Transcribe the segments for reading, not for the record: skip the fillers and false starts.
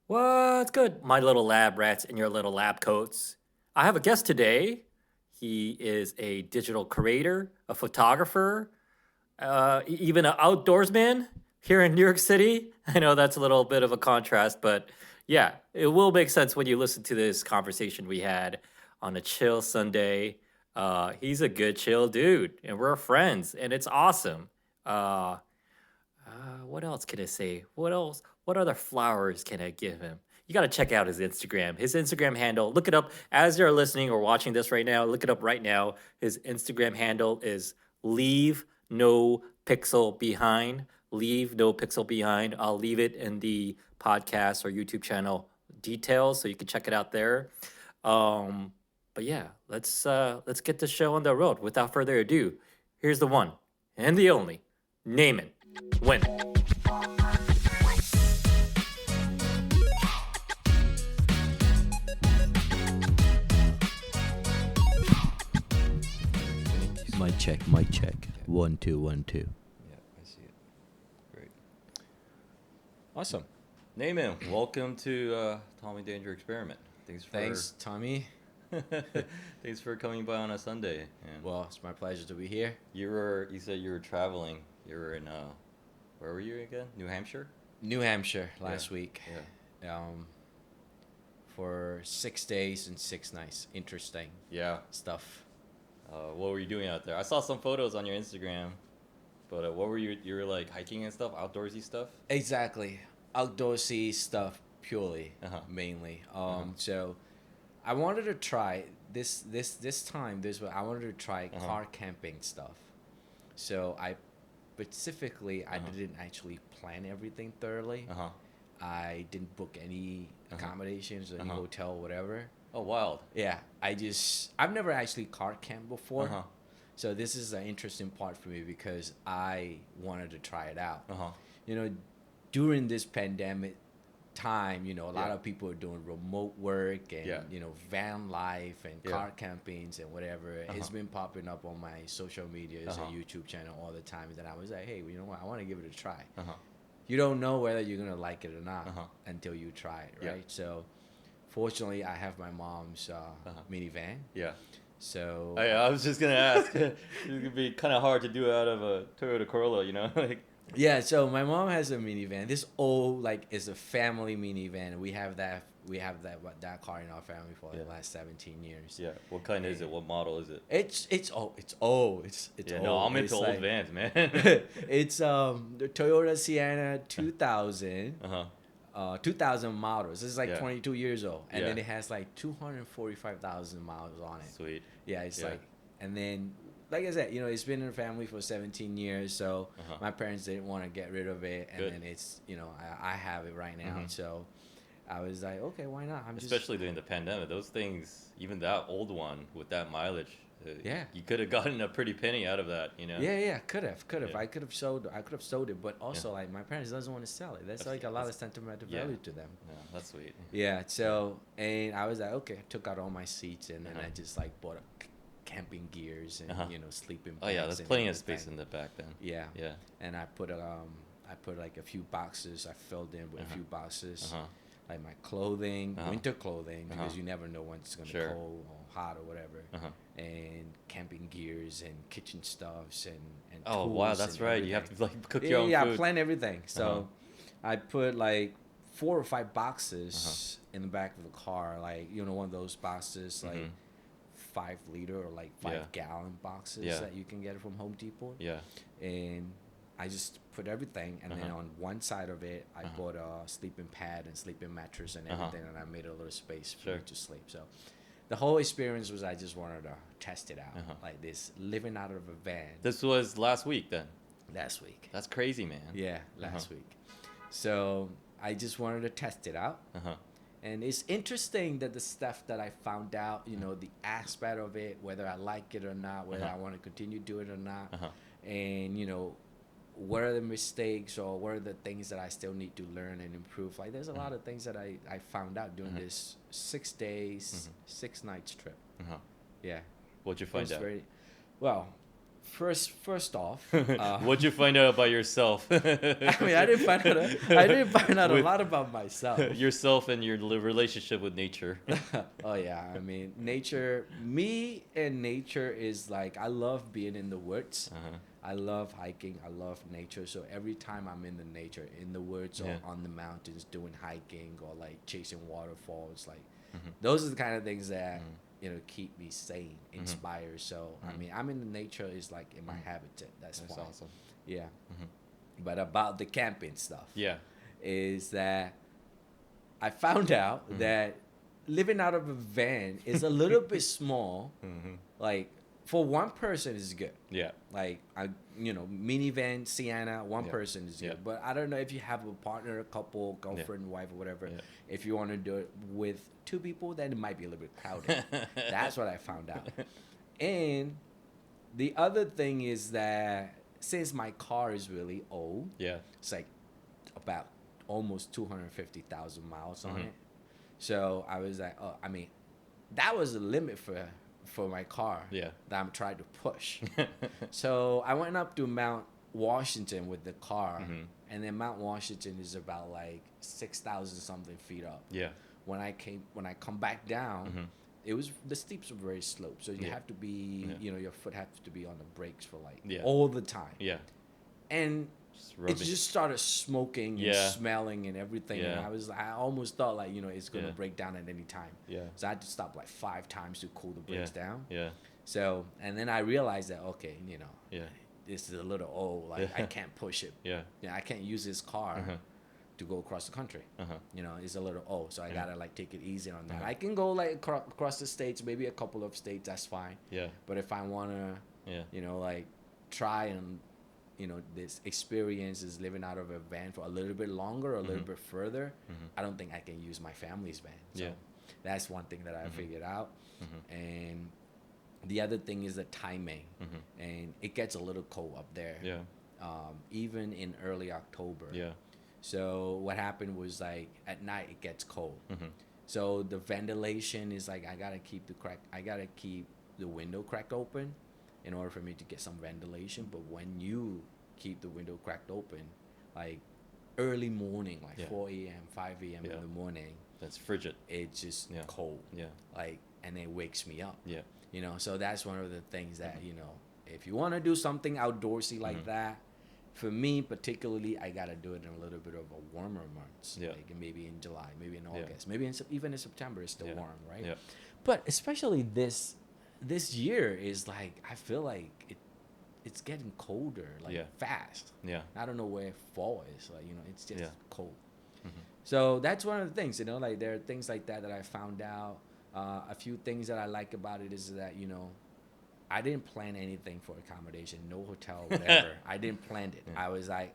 What's good, my little lab rats and your little lab coats? I have a guest today. He is a digital creator, a photographer, even an outdoorsman here in New York City. I know that's a little bit of a contrast, but yeah, it will make sense when you listen to this conversation we had on a chill Sunday. He's a good chill dude, and we're friends, and it's awesome. Uh, what else can I say? What else? What other flowers can I give him? You got to check out his Instagram. His Instagram handle, look it up as you're listening or watching this right now. Look it up right now. His Instagram handle is leave no pixel behind. Leave no pixel behind. I'll leave it in the podcast or YouTube channel details so you can check it out there. Um, but yeah, let's get the show on the road. Without further ado, here's the one and the only Neminn. Win. Mic check, mic check. Okay. 1 2 1 2. Yeah, I see it. Great. Awesome. Neminn, welcome to Tommy Danger Experiment. Thanks, Tommy. Thanks for coming by on a Sunday. And Well, it's my pleasure to be here. you said you were traveling. You were in where were you again? New Hampshire? New Hampshire last week. Yeah. For 6 days and 6 nights. Interesting Yeah. stuff. What were you doing out there? I saw some photos on your Instagram. But what were you were like hiking and stuff, outdoorsy stuff? Exactly. Outdoorsy stuff purely, Uh-huh. mainly. So I wanted to try this time. I wanted to try Uh-huh. car camping stuff. So I specifically I Uh-huh. didn't actually plan everything thoroughly. Uh-huh. I didn't book any Uh-huh. accommodations, any Uh-huh. hotel, whatever. Oh, wild. Yeah, I've never actually car camped before. Uh-huh. So this is an interesting part for me because I wanted to try it out. Uh-huh. You know, during this pandemic time, a lot Yeah. of people are doing remote work and, Yeah. van life and Yeah. car campings and whatever. It's Uh-huh. been popping up on my social medias Uh-huh. and YouTube channel all the time. And then I was like, hey, you know what? I want to give it a try. Uh-huh. You don't know whether you're going to like it or not Uh-huh. until you try it, Yeah. right? So fortunately, I have my mom's minivan. Yeah. So I was just gonna ask. It would be kind of hard to do out of a Toyota Corolla, like. yeah, so my mom has a minivan. This old is a family minivan. We have that car in our family for the Yeah. last 17 years. Yeah. What kind is it? What model is it? It's old. It's old. It's Yeah. old. No, I'm It's into old like- vans, man. It's the Toyota Sienna 2000. Uh huh. 2000 models. It's like Yeah. 22 years old, and Yeah. then it has like 245,000 miles on it. Sweet. Yeah, it's Yeah. like, and then, like I said, it's been in the family for 17 years, so Uh-huh. my parents didn't want to get rid of it, and Good. then it's, I have it right now, Mhm. so I was like, okay, why not? Especially during the pandemic, those things, even that old one with that mileage, Yeah. you could have gotten a pretty penny out of that, Yeah, could have. Yeah. I could have sold it, but also like my parents doesn't want to sell it. That's like a lot of sentimental yeah. value to them. Yeah, that's sweet. Yeah, so and I was like, okay, I took out all my seats and then Uh-huh. I just like bought camping gears and Uh-huh. sleeping. Oh yeah, bags there's and plenty of everything. space in the back then. Yeah, Yeah. and I put like a few boxes. I filled in with a Uh-huh. few boxes, Uh huh. like my clothing, Uh-huh. winter clothing, because Uh-huh. you never know when it's gonna Sure. be cold or hot or whatever, Uh huh. and camping gears and kitchen stuffs and Oh wow, tools that's and right. You have everything. to like cook Yeah, your own yeah, I food. plan everything. So Uh-huh. I put like 4 or 5 boxes Uh-huh. in the back of the car, like one of those boxes, like Mhm. 5 liter or like 5 gallon boxes Yeah. that you can get from Home Depot. Yeah. And I just put everything, and then Uh-huh. on one side of it, I Uh-huh. bought a sleeping pad and sleeping mattress and Uh-huh. everything, and I made a little space for Sure. me to sleep. So the whole experience was I just wanted to test it out, Uh-huh. like this living out of a van This was last week then. last week. That's crazy, man. Yeah, last week. So I just wanted to test it out. Uh huh. And it's interesting that the stuff that I found out, the aspect of it, whether I like it or not, whether Uh-huh. I want to continue doing it or not, Uh huh. and, what are the mistakes or what are the things that I still need to learn and improve. Like, there's a lot of things that I found out during Mhm. this 6 days, Mhm. 6 nights trip. Uh huh. Yeah. What'd you It find was out? very, well, First off, What'd you find out about yourself? I mean, I didn't find out a With- lot about myself. Yourself and your relationship with nature. Oh yeah, I mean, me and nature is like, I love being in the woods. Uh-huh. I love hiking. I love nature. So every time I'm in the nature, in the woods Yeah. or on the mountains doing hiking or like chasing waterfalls, like Mhm. those are the kind of things that Mhm. keep me sane, Mhm. inspired. So I Mhm. mean, I'm in the nature is like in my Mhm. habitat. That's That's fine. awesome. Yeah. Mhm. But about the camping stuff, Yeah. is that I found out Mhm. that living out of a van is a little bit small. Mhm. Like for one person is good. Yeah. Like minivan, Sienna, one Yeah. person is good. Yeah. But I don't know if you have a partner, a couple, girlfriend, wife, or whatever. Yeah. If you want to do it with two people, then it might be a little bit crowded. That's what I found out. And the other thing is that since my car is really old, Yeah. it's like about almost 250,000 miles on Mhm. it. So I was like, oh, I mean, that was a limit for my car Yeah. that I'm trying to push. So I went up to Mount Washington with the car, Mhm. and then Mount Washington is about like 6,000 something feet up. Yeah. When I come back down, Mhm. the steeps are very slope, so you Yeah. have to be, Yeah. your foot has to be on the brakes for like Yeah. all the time. Yeah. And Just it rubbing. just started smoking and Yeah. smelling and everything. And Yeah. I almost thought like, it's gonna Yeah. break down at any time. Yeah. So I had to stop like 5 times to cool the brakes Yeah. down. Yeah. So, and then I realized that, okay, Yeah. this is a little old. Like I Yeah. can't push it. Yeah. Yeah, I can't use this car Uh-huh. to go across the country. Uh-huh. It's a little old. So I Yeah. gotta like take it easy on that. Uh-huh. I can go like across the states, maybe a couple of states, that's fine. Yeah. But if I wanna, Yeah. like try and this experience is living out of a van for a little bit longer, a little Mhm. bit further, Mhm. I don't think I can use my family's van. So Yeah. that's one thing that I Mhm. figured out. Mhm. And the other thing is the timing. Mhm. And it gets a little cold up there. Yeah. Even in early October. Yeah. So what happened was like at night it gets cold. Mhm. So the ventilation is like I gotta keep the window crack open in order for me to get some ventilation. But when you keep the window cracked open, like early morning, like Yeah. 4 a.m., 5 a.m. Yeah. in the morning, That's frigid. it's just Yeah. cold. Yeah. Like, and it wakes me up. Yeah. So that's one of the things that, if you want to do something outdoorsy like Mhm. that, for me particularly, I got to do it in a little bit of a warmer months. Yeah. Like maybe in July, maybe in Yeah. August, maybe even in September it's still Yeah. warm, right? Yeah. But especially this year is like, I feel like it's getting colder, like Yeah. fast. Yeah. I don't know where fall is. Like, it's just Yeah. cold. Mhm. So that's one of the things, like there are things like that I found out. A few things that I like about it is that, I didn't plan anything for accommodation, no hotel, whatever. I didn't plan it. Yeah. I was like,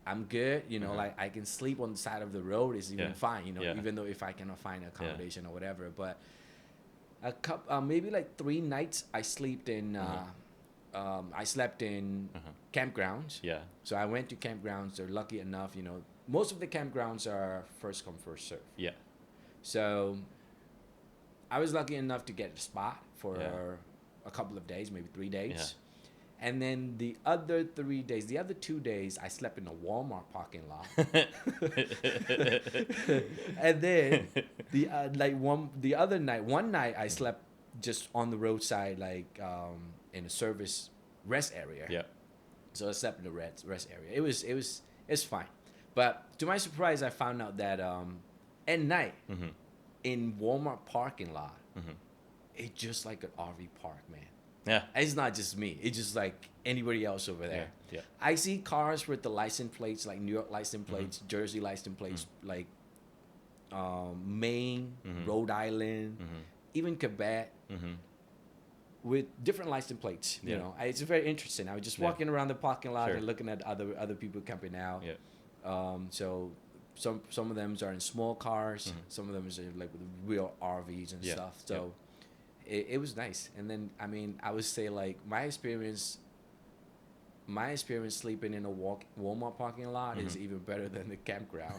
I'm good, Uh-huh. like I can sleep on the side of the road is even Yeah. fine, Yeah. even though if I cannot find accommodation or whatever. But maybe like 3 nights I slept in Uh-huh. campgrounds. Yeah. So I went to campgrounds. They're lucky enough, most of the campgrounds are first come, first serve. Yeah. So I was lucky enough to get a spot for Yeah. a couple of days, maybe 3 days. And then the other 2 days, I slept in a Walmart parking lot. And then one night I slept just on the roadside, like in a service rest area. Yeah. So I slept in the rest area. It's fine. But to my surprise, I found out that at night Mhm. in Walmart parking lot, Mhm. it's just like an RV park, man. Yeah. It's not just me. It's just like anybody else over there. Yeah. I see cars with the license plates, like New York license plates, Jersey license plates, like Maine, Mhm. Rhode Island, Mhm. even Quebec, Mhm. with different license plates. Yeah. It's very interesting. I was just Yeah. walking around the parking lot Sure. and looking at other people camping out. Yeah. So some of them are in small cars, Mhm. some of them are like with real RVs and Yeah. stuff. So it was nice. And then I would say like my experience sleeping in a Walmart parking lot is Mhm. even better than the campground.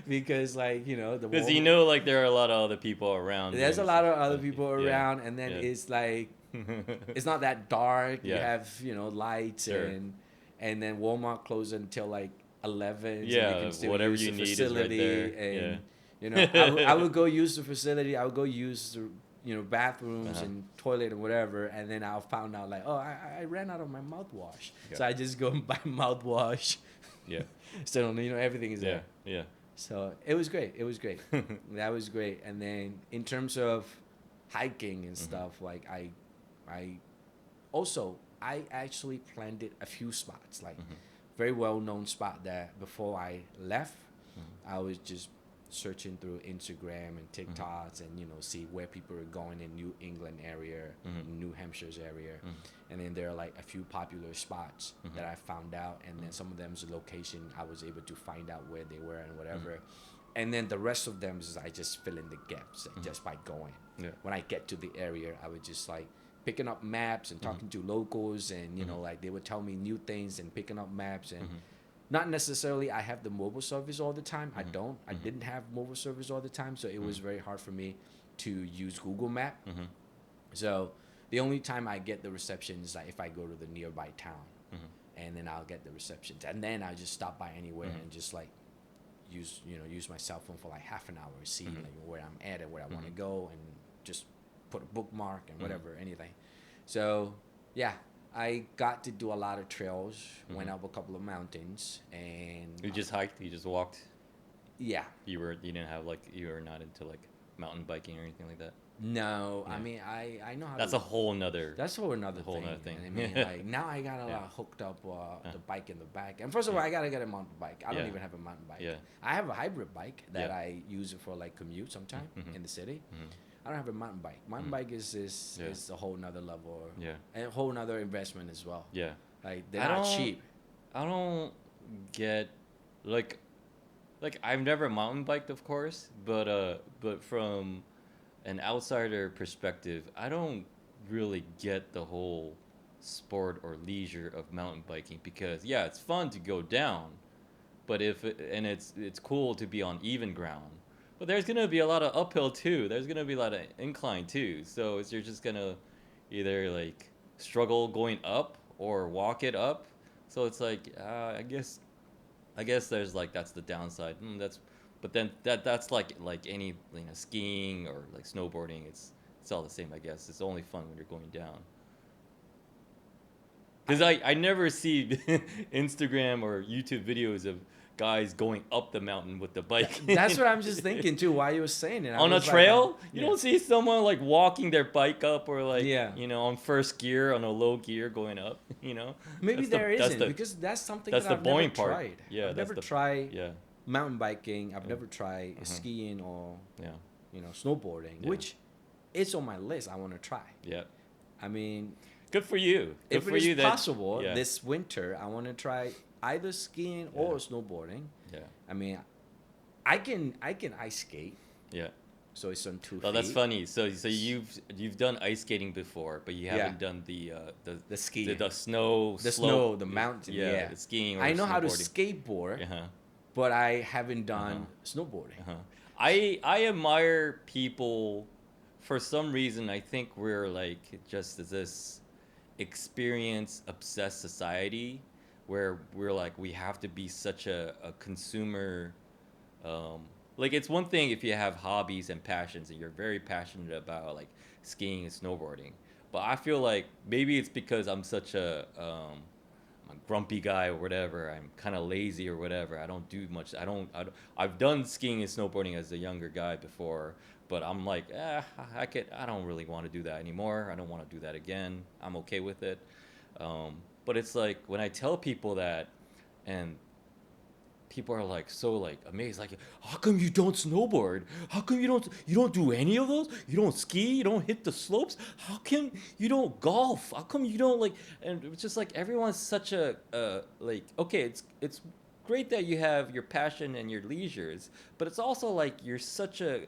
Because like the Because Walmart, like there are a lot of other people around. there's a doing lot of stuff other like people you. Yeah. around, and then Yeah. it's like it's not that dark. You Yeah. have, you know, lights, Sure. and then Walmart closes until like 11. So Yeah, you can still whatever use you the need is right facility. there. And Yeah. you know, I would go use the facility. I would go use the, you know, bathrooms Uh-huh. and toilet and whatever. And then I found out like, oh, I ran out of my mouthwash. Yeah. So I just go and buy mouthwash. Yeah. So, you know, everything is Yeah. there. Yeah. So it was great. It was great. That was great. And then in terms of hiking and stuff, like I also I actually planted a few spots, like very well known spot that before I left, I was just searching through Instagram and TikToks and, you know, see where people are going in New England area, New Hampshire's area, and then there are like a few popular spots that I found out, and then some of them's a location I was able to find out where they were and whatever, and then the rest of them is I just fill in the gaps just by going. Yeah. When I get to the area, I would just like picking up maps and talking to locals, and you know, like they would tell me new things and picking up maps and. Not necessarily I have the mobile service all the time. I don't. I didn't have mobile service all the time, so it was very hard for me to use Google Map. So the only time I get the reception is like if I go to the nearby town, and then I'll get the receptions, and then I just stop by anywhere and just like use my cell phone for like half an hour, see like where I'm at and where I want to go, and just put a bookmark and whatever, anything. So yeah. I got to do a lot of trails, went up a couple of mountains, and You just hiked. You just walked. yeah. You didn't have like, you were not into like mountain biking or anything like that. No, Yeah. I mean I know how. That's to, a whole nother. That's a whole another whole thing. nother thing. I mean, like now I got Yeah. hooked up the bike in the back. And first of all, I gotta get a mountain bike. I don't Yeah. even have a mountain bike. Yeah. I have a hybrid bike that Yeah. I use it for like commute sometime in the city. I don't have a mountain bike. Mountain bike is a whole nother level. Yeah. And a whole nother investment as well. Yeah. Like they're I not don't- cheap. I don't get like I've never mountain biked, of course, but from an outsider perspective, I don't really get the whole sport or leisure of mountain biking, because yeah, it's fun to go down, but it's cool to be on even ground. But there's gonna be a lot of uphill too. There's gonna be a lot of incline too. So you're just gonna either like struggle going up or walk it up. So it's like I guess there's like that's the downside. But then that's like any, you know, skiing or like snowboarding. It's all the same, I guess. It's only fun when you're going down. Because I never see Instagram or YouTube videos of guys going up the mountain with the bike. That's what I'm just thinking too. While you were saying it, I On a was like, trail, you yeah. don't see someone like walking their bike up, or like, Yeah. you know, on first gear on a low gear going up. You know, Maybe That's the- there that's isn't, the- because that's something that's that the I've boring never part. tried. Yeah, I've that's never the- tried yeah, mountain biking. I've never tried skiing or yeah, you know snowboarding, Yeah. which it's on my list. I want to try. yeah. I mean, Good for you. Good if for it you is that- possible yeah. this winter, I want to try either skiing or snowboarding. Yeah, I mean, I can ice skate, yeah. so it's on 2 feet. Well, that's funny. So you've done ice skating before, but you Yeah. haven't done the The skiing, the snow the slope. snow, the mountain. Yeah, the skiing. Or I know how to snowboarding. skateboard, Uh-huh. but I haven't done snowboarding. Uh-huh. I admire people. For some reason, I think we're like just this experience obsessed society where we're like we have to be such a consumer. Like it's one thing if you have hobbies and passions and you're very passionate about like skiing and snowboarding, but I feel like maybe it's because I'm such I'm a grumpy guy or whatever. I'm kind of lazy or whatever. I don't do much. I've done skiing and snowboarding as a younger guy before, but I'm like, I don't really want to do that anymore. I don't want to do that again. I'm okay with it. But it's like when I tell people that, and people are like so like amazed, like, how come you don't snowboard? How come you don't do any of those? You don't ski? You don't hit the slopes? How come you don't golf? How come you don't like? And it's just like everyone's such a like, okay, it's great that you have your passion and your leisures, but it's also like you're such a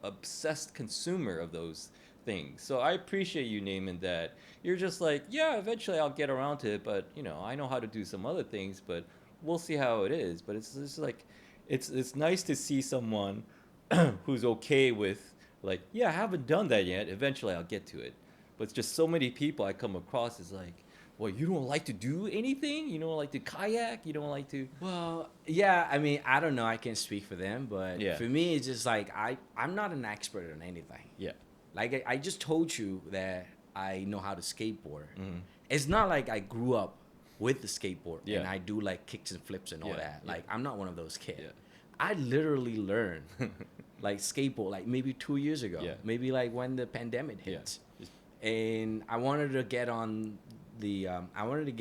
obsessed consumer of those things. So I appreciate you, Neminn, that you're just like, yeah, eventually I'll get around to it, but you know, I know how to do some other things, but we'll see how it is. But it's just like it's nice to see someone who's okay with like, yeah, I haven't done that yet. Eventually I'll get to it. but it's just so many people I come across is like, well, you don't like to do anything? You don't like to kayak? You don't like to? Well, yeah, I mean, I don't know. I can't speak for them, but Yeah. for me, it's just like I'm not an expert on anything. Yeah. Like I just told you that I know how to skateboard. Mhm. It's not like I grew up with the skateboard and Yeah. I do like kicks and flips and all Yeah, that. yeah. Like I'm not one of those kids. Yeah. I literally learned like skateboard like maybe 2 years ago. Yeah. Maybe like when the pandemic Yeah. hit. And I wanted to get on the I wanted to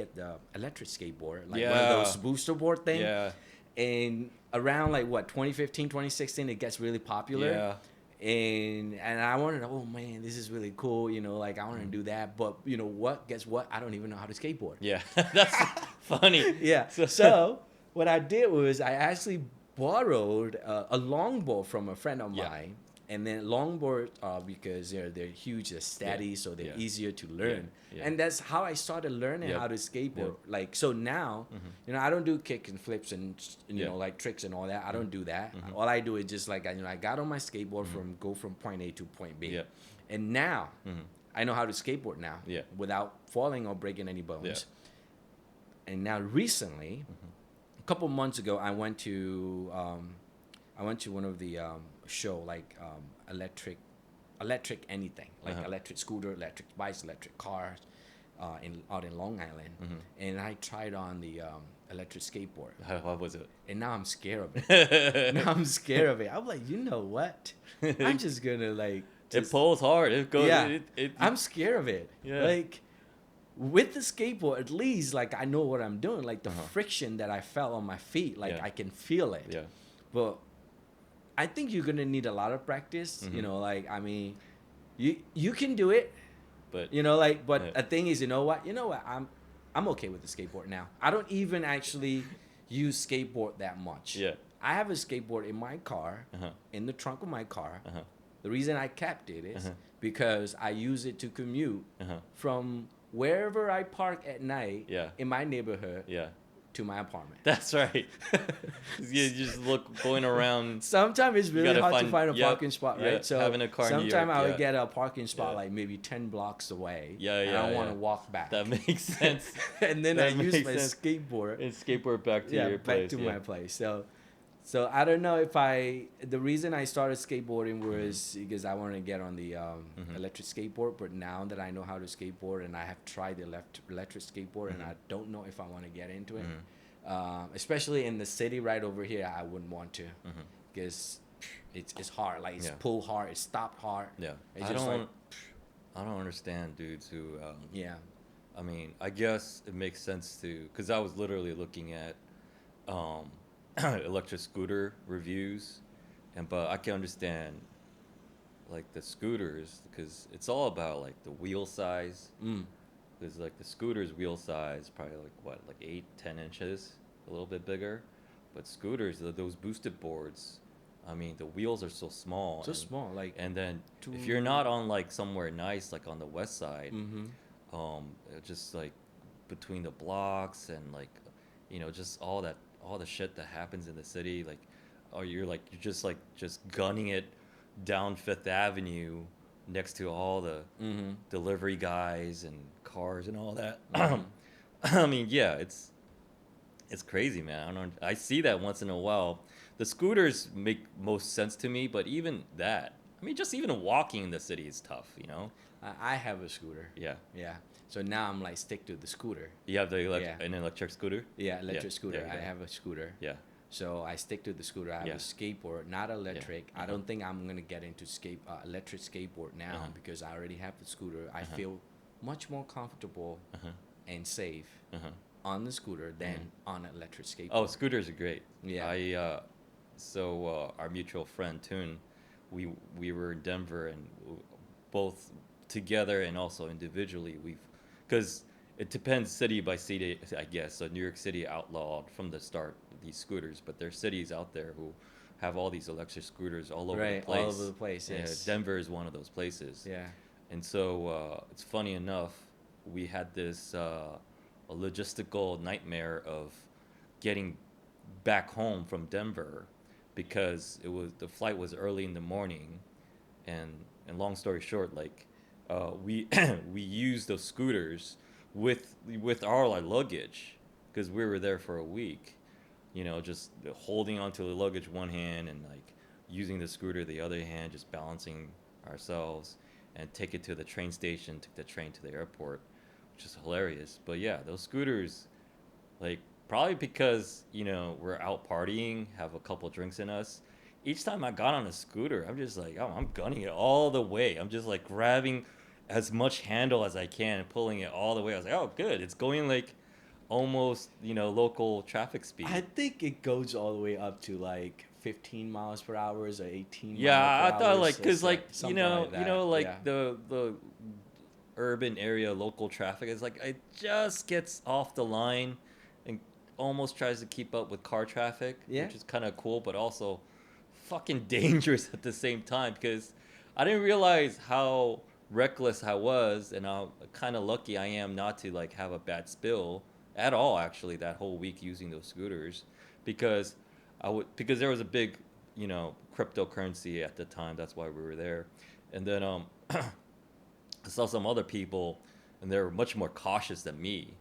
get the electric skateboard, like one of Yeah. those booster board thing. Yeah. And around like what 2015, 2016 it gets really popular. Yeah. And I wanted, oh man, this is really cool, you know, like I want to do that, but you know what, guess what, I don't even know how to skateboard. Yeah. That's funny. Yeah. So what I did was I actually borrowed a longboard from a friend of Yeah. mine, and then longboard because they're huge, they're steady, so they're Yeah. easier to learn. Yeah. And that's how I started learning Yep. how to skateboard. Yep. Like so now, you know, I don't do kicks and flips and you Yeah. know like tricks and all that. I don't do that. All I do is just like I got on my skateboard go from point A to point B. Yeah. And now I know how to skateboard now Yeah. without falling or breaking any bones. Yeah. And now recently, a couple months ago, I went to one of the show like electric anything like electric scooter, electric bikes, electric cars, out in Long Island, and I tried on the electric skateboard, How was it? and now I'm scared of it. Now I'm scared of it. I'm like, you know what? I'm just gonna like. It Just, pulls hard. It goes. yeah, It I'm scared of it. Yeah. Like with the skateboard, at least like I know what I'm doing. Like the friction that I felt on my feet, like Yeah. I can feel it. Yeah. But I think you're gonna need a lot of practice. You know, like I mean, you can do it. But You know, like but Yeah. a thing is, you know what? I'm okay with the skateboard now. I don't even actually use skateboard that much. Yeah. I have a skateboard in my car, Uh-huh. in the trunk of my car. Uh-huh. The reason I kept it is Uh-huh. because I use it to commute Uh-huh. from wherever I park at night Yeah. in my neighborhood Yeah. to my apartment. That's right. You just look going around. Sometimes it's really gotta hard to find- find a yeah, parking spot, yeah, right? So having a car in New sometimes York, I would yeah. get a parking spot Yeah. like maybe 10 blocks away. Yeah, and yeah, I want to yeah. walk back. That makes sense. And then I that use makes my sense. skateboard. And skateboard back to Yeah, your back place. to yeah. my place. So I don't know if the reason I started skateboarding was because I wanted to get on the electric skateboard, but now that I know how to skateboard and I have tried the electric skateboard and I don't know if I want to get into it, especially in the city right over here, I wouldn't want to because it's hard. Like it's Yeah. pull hard, it's stop hard. Yeah. It's I just don't. like I don't understand dudes who. yeah. I mean, I guess it makes sense to, because I was literally looking at electric scooter reviews, but I can understand like the scooters because it's all about like the wheel size. Because like the scooter's wheel size probably like what, like 8-10 inches, a little bit bigger, but scooters, those boosted boards, I mean the wheels are so small. So and, small, like And then if you're not on like somewhere nice, like on the west side, just like between the blocks and like, you know, just all the shit that happens in the city, like, or you're just gunning it down Fifth Avenue next to all the delivery guys and cars and all that. I mean, yeah, it's crazy, man. I see that once in a while. The scooters make most sense to me, but even that, I mean, just even walking in the city is tough, you know? I have a scooter. Yeah. Yeah. So now I'm like stick to the scooter. You have Yeah. an electric scooter? Yeah, electric scooter. yeah, I yeah. have a scooter. Yeah. So I stick to the scooter. I have Yeah. a skateboard, not electric. I Uh-huh. don't think I'm gonna get into electric skateboard now Uh-huh. because I already have the scooter. I feel much more comfortable Uh-huh. and safe Uh-huh. on the scooter than on an electric skateboard. Oh, scooters are great. Yeah. Our mutual friend Toon, we were in Denver and both together and also individually because it depends city by city, I guess. So New York City outlawed from the start these scooters, but there's cities out there who have all these electric scooters all over the place. all over the place. Yeah, Yes. Denver is one of those places. Yeah. And so it's funny enough, we had this a logistical nightmare of getting back home from Denver because the flight was early in the morning, and long story short, like we we used those scooters with our like luggage because we were there for a week. You know, just holding onto the luggage one hand and like using the scooter the other hand, just balancing ourselves and take it to the train station, took the train to the airport, which is hilarious. But yeah, those scooters, like probably because we're out partying, have a couple drinks in us. Each time I got on a scooter, I'm just like, oh, I'm gunning it all the way. I'm just like grabbing as much handle as I can, and pulling it all the way. I was like, oh, good. It's going like almost local traffic I speed. think it goes all the way up to like 15 miles per hour or 18 mile per Yeah, I thought hour. like It's cuz like like something like that. Yeah. like the urban area local traffic is like it just gets off the line and almost tries to keep up with car traffic, Yeah. which is kind of cool but also fucking dangerous at the same time because I didn't realize how reckless I was and how kind of lucky I am not to like have a bad spill at all actually that whole week using those scooters because because there was a big cryptocurrency at the time. That's why we were there. And then I saw some other people, and they're much more cautious than me.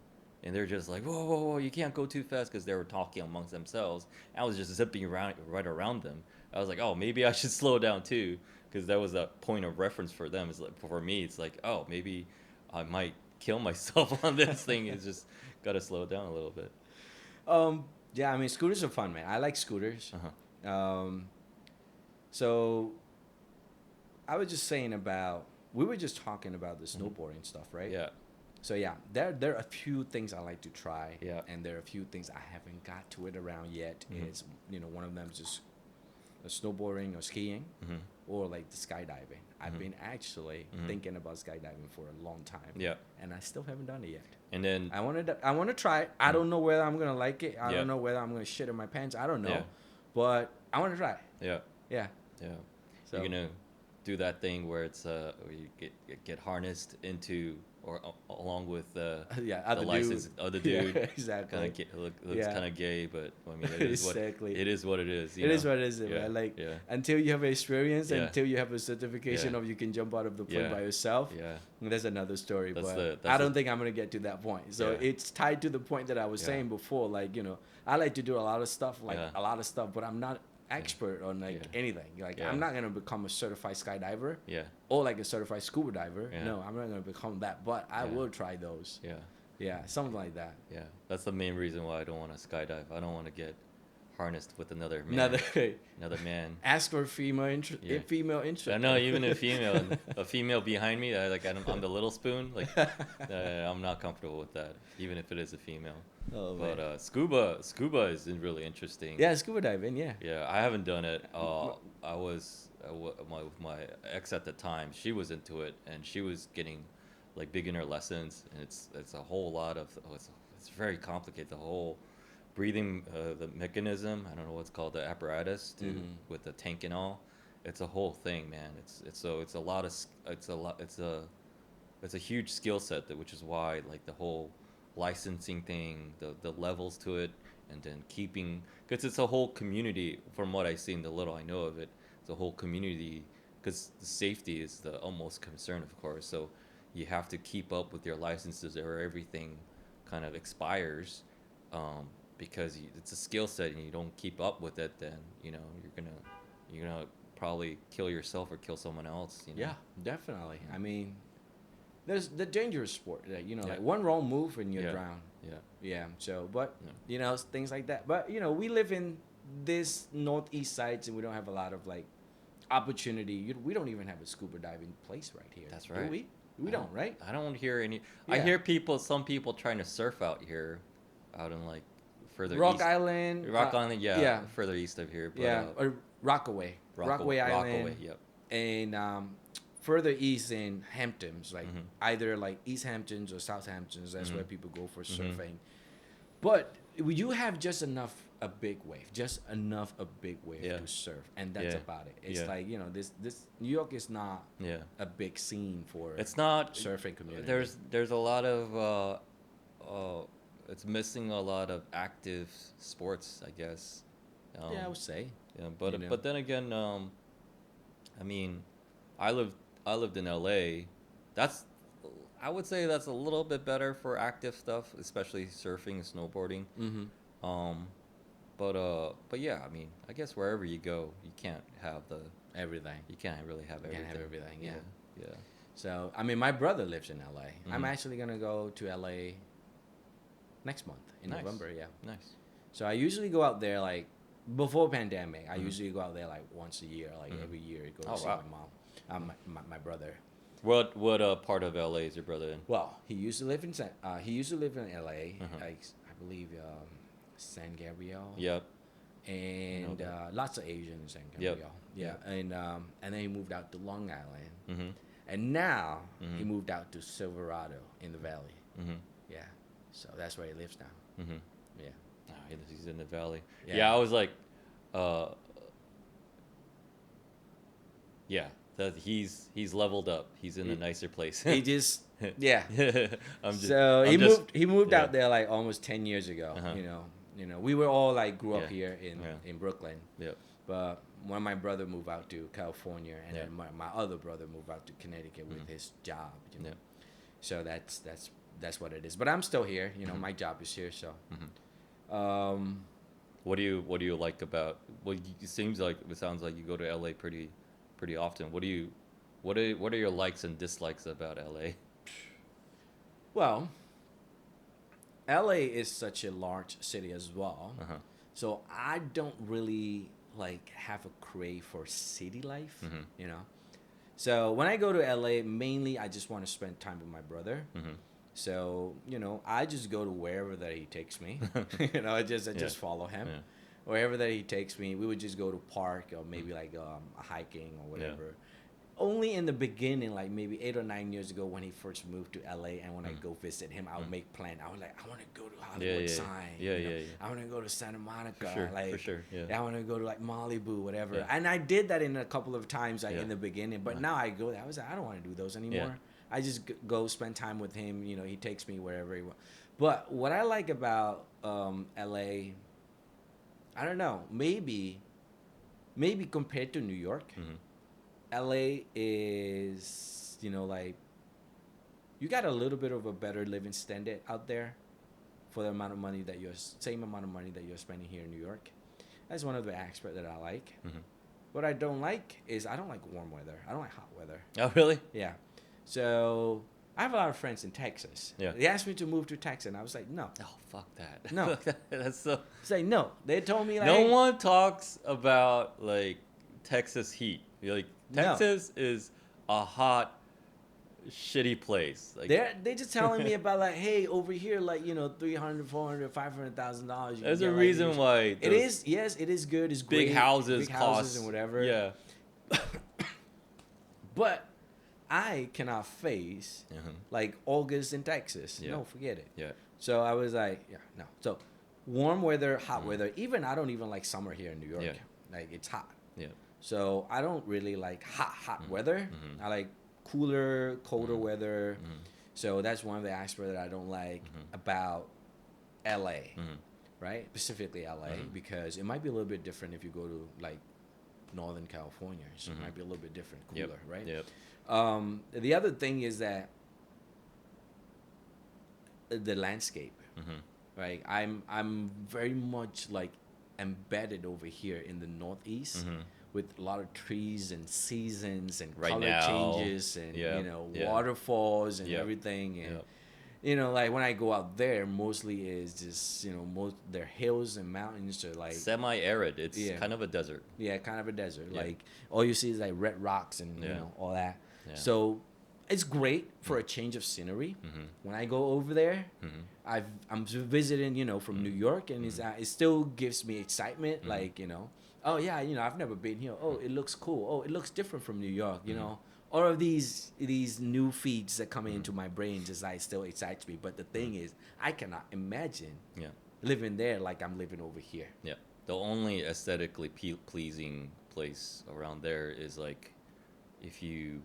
And they're just like, whoa, whoa, whoa, you can't go too fast because they were talking amongst themselves. I was just zipping around right around them. I was like, oh, maybe I should slow down too, because that was a point of reference for them. It's like for me, it's like, oh, maybe I might kill myself on this thing. It's just gotta slow it down a little bit. Um, yeah, I mean, scooters are fun, man. I like scooters. Uh-huh. So I was just saying about, we were just talking about the snowboarding stuff, right? Yeah. So yeah, there are a few things I like to try. Yeah. And there are a few things I haven't got to it around yet. It's, one of them is just snowboarding or skiing or like the skydiving. I've been actually thinking about skydiving for a long time. Yeah. And I still haven't done it yet. And then I want to try it. I don't know whether I'm going to like it. I Yeah. don't know whether I'm going to shit in my pants. I don't know. Yeah. But I want to try it. yeah, Yeah. yeah. So You're gonna do that thing where it's where you get harnessed into or along with yeah, the other license dude. other dude. Yeah, exactly. Kind of looks Yeah. kind of gay, but I mean it is Exactly. what it is. What it is. It is what it is, Yeah, man. Like yeah. until you have experience, Yeah. until you have a certification Yeah. of you can jump out of the plane Yeah. by yourself. Yeah. That's another story. That's But that's I don't think I'm gonna get to that point. So Yeah. it's tied to the point that I was Yeah. saying before. Like I like to do a lot of stuff, Yeah. but I'm not expert on like Yeah. anything. Like Yeah. I'm not gonna become a certified skydiver Yeah. or like a certified scuba diver. Yeah. No, I'm not gonna become that. But I Yeah. will try those. Yeah. Yeah, something like that. Yeah. That's the main reason why I don't want to skydive. I don't want to get harnessed with another man. Another man. Ask for female interest. Yeah. Female interest. I know, even a female behind me, I'm the little spoon. Like, I'm not comfortable with that, even if it is a female. Oh, But man. scuba is really interesting. Yeah, scuba diving. Yeah. Yeah, I haven't done it. I was with my ex at the time. She was into it, and she was getting like beginner lessons, and it's a whole lot of it's very complicated. The whole breathing, the mechanism. I don't know what's called, the apparatus with the tank and all. It's a whole thing, man. It's a lot of it's a huge skill set which is why like the whole licensing thing, the levels to it, and then keeping, because it's a whole community. From what I see and the little I know of it, it's a whole community because the safety is the utmost concern, of course. So you have to keep up with your licenses or everything kind of expires, because it's a skill set and you don't keep up with it, then you're gonna probably kill yourself or kill someone else. Yeah, definitely. I mean, there's the dangerous sport that Yeah. like one wrong move and you Yeah. drown. Yeah. Yeah. So, but Yeah. things like that. But we live in this northeast sides and we don't have a lot of like opportunity. We don't even have a scuba diving place right here. That's do right. we? We don't, right? I don't hear any. I Yeah. hear some people trying to surf out here, out in like further Rock east. Island. Rock Island, yeah, yeah. further east of here. But, Yeah, or Rockaway. Rockaway Island. Rockaway, yep. And further east in Hamptons, like Mhm. either like East Hamptons or South Hamptons. That's where Mhm. people go for Mhm. surfing. But you have just enough a big wave Yeah. to surf, and that's Yeah. about it. It's Yeah. like this New York is not Yeah, a big scene for it's not. surfing community. There's a lot of it's missing a lot of active sports, I guess. yeah, I would say. Yeah, but You know. but then again, I mean, I lived in LA. That's I would say that's a little bit better for active stuff, especially surfing and snowboarding. Mm-hmm. Um, but yeah, I mean, I guess wherever you go, you can't have the Everything. you can't really have You everything. can't have everything. Yeah. Yeah. So I mean, my brother lives in LA. I'm Mhm. actually gonna go to LA next month in Nice. November. Yeah. Nice. So I usually go out there like before pandemic. I Mhm. usually go out there like once a year, like Mhm. every year. Go Oh, to see wow. my mom, my brother. What part of LA is your brother in? Well, he used to live in he used to live in LA. Uh-huh. I believe San Gabriel. Yep. And that. lots of Asian in San Yep. Gabriel. Yeah. Yep. And then he moved out to Long Island. Mm-hmm. And now he Mhm. moved out to Silverado in the valley. Mm-hmm. Yeah. So that's where he lives now. Mm-hmm. Yeah. Oh, he's in the valley. Yeah. Yeah, I was like, yeah, that he's leveled up. He's in a nicer place. He just yeah. I'm he just- moved yeah. out there like almost 10 years ago, Uh-huh. You know, we were all like grew up Yeah. here Yeah. in Brooklyn. Yep. But when my brother moved out to California and Yeah. then my other brother moved out to Connecticut with Mhm. his job, you know. Yeah. So that's what it is. But I'm still here, you know, Mhm. my job is here, so Mhm. um What do you like about? Well, it sounds like you go to LA pretty often. What are your likes and dislikes about LA? well, LA is such a large city as well. Uh-huh. So I don't really like have a crave for city life, Mhm. you know. So when I go to LA, mainly I just want to spend time with my brother. Mm-hmm. So you know, I just go to wherever that he takes me. You know, I just Yeah. follow him. Yeah. Wherever that he takes me, we would just go to park or maybe like a hiking or whatever. Only in the beginning, like maybe 8 or 9 years ago, when he first moved to LA, and when I go visit him, I would make plan. I was like, I want to go to Hollywood yeah. Sign. Yeah, you know? yeah. I want to go to Santa Monica. For sure. Like, For sure. Yeah. I want to go to like Malibu, whatever. Yeah. And I did that in a couple of times, like Yeah. in the beginning. But Uh-huh. now I go there. I was like, I don't want to do those anymore. I just go spend time with him. You know, he takes me wherever he wants. But what I like about LA, I don't know, maybe compared to New York, Mm-hmm. LA is, you know, like, you got a little bit of a better living standard out there for the amount of money that same amount of money that you're spending here in New York. That's one of the aspects that I like. Mm-hmm. What I don't like is I don't like warm weather. I don't like hot weather. Oh, really? Yeah. So I have a lot of friends in Texas. Yeah. They asked me to move to Texas, and I was like, no. Oh, fuck that. No. That's so. It's like, no. They told me, like, No hey, one talks about like Texas heat. Like No. Texas is a hot, shitty place. Like They just telling me about like, hey, over here, like, you know, $300,000, $400,000, $500,000. there's a reason why It those is, yes, it is good. It's big great. houses big houses cost and whatever. Yeah. But I cannot face Uh-huh. like August in Texas. Yeah. No, forget it. Yeah. So I was like, yeah, no. So warm weather, hot weather. Even I don't even like summer here in New York. Yeah. Like, it's hot. Yeah. So I don't really like hot weather. Mhm. I like cooler, colder weather. Mhm. So that's one of the aspects that I don't like about LA, Mhm. right? Specifically LA, because it might be a little bit different if you go to like Northern California. So it might be a little bit different, cooler, Yep. right? Yep. The other thing is that the landscape, Mhm. right? I'm very much like embedded over here in the Northeast. Mhm. With a lot of trees and seasons and Right color now, changes and yeah, you know, yeah. waterfalls and Yep, everything, and yep. you know, like when I go out there, mostly is just, you know, most they're hills and mountains, or like Semi-arid. It's Yeah. kind of a desert. kind of a desert. Yeah. Like all you see is like red rocks and you Yeah. know, all that. Yeah. So it's great for a change of scenery. Mhm. When I go over there, Mhm. I'm visiting, you know, from New York, and it still gives me excitement. Like, you know, oh yeah, you know, I've never been here. Oh, it looks cool. Oh, it looks different from New York. You know, all of these new feeds that come into my brain just like still excites me. But the thing is, I cannot imagine Yeah. living there like I'm living over here. Yeah. The only aesthetically pleasing place around there is like if you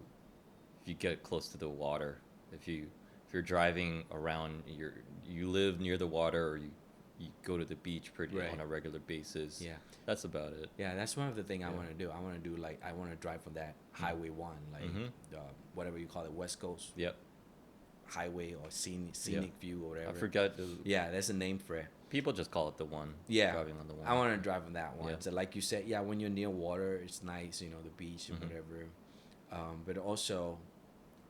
get close to the water. If you're driving around, you live near the water, or you go to the beach pretty Right. on a regular basis. Yeah. That's about it. Yeah, that's one of the things I Yeah. want to do. I want to do like I want to drive from that Highway 1, like Mhm. whatever you call it, West Coast Yep. Highway or scenic view or whatever. I forgot. Yeah, there's a name for it. People just call it the one. Yeah, Driving on the one. I want to drive on that one. Yeah. So like you said, yeah, when you're near water, it's nice, you know, the beach or Mhm. whatever. But also,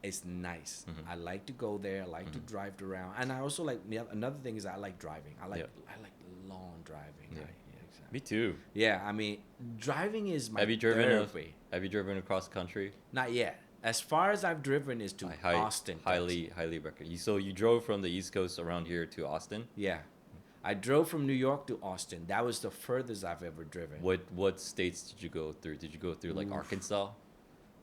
it's nice. Mhm. I like to go there. I like to Mhm. drive around, and I also like another thing is I like driving. I like Yep. I like long driving. Yeah. Exactly. Me too. Yeah, I mean, driving is my Have you driven therapy. Have you driven across country? Not yet. As far as I've driven is to Austin. Texas. Highly recommend. So you drove from the East Coast around here to Austin. Yeah, I drove from New York to Austin. That was the furthest I've ever driven. What states did you go through? Did you go through like Oof. Arkansas?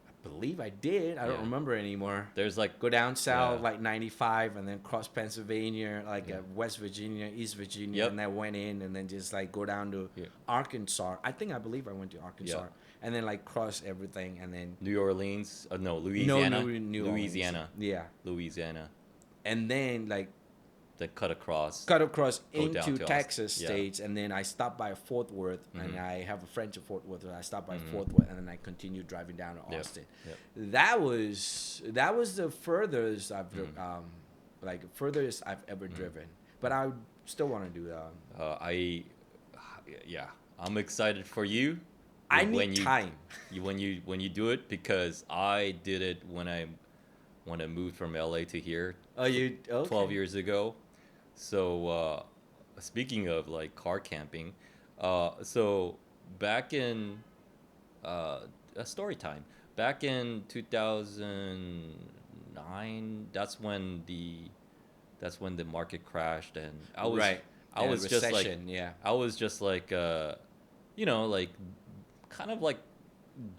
I believe I did. I don't Yeah. remember anymore. There's like Go down south Yeah. like 95 and then cross Pennsylvania, like Yeah. West Virginia, East Virginia, Yep. and then went in and then just like go down to Yeah. Arkansas. I believe I went to Arkansas and then like cross everything and then New Orleans. No, Louisiana. New Orleans. Louisiana. Yeah, Louisiana. and then like Then cut across. cut across Go down into to Texas Austin. Yeah. states, and then I stopped by Fort Worth, and Mhm. I have a friend in Fort Worth. So I stopped by Mhm. Fort Worth, and then I continued driving down to Yep. Austin. Yep. That was the furthest Mhm. furthest I've ever Mhm. driven. But I still want to do that. Yeah, I'm excited for you. I when need you, time. when you do it, because I did it when I moved from LA to here Oh, you okay. 12 years ago. So speaking of like car camping, so back in a story time, back in 2009, that's when the market crashed, and I was Right. I Yeah, was just like recession, yeah. I was just like like kind of like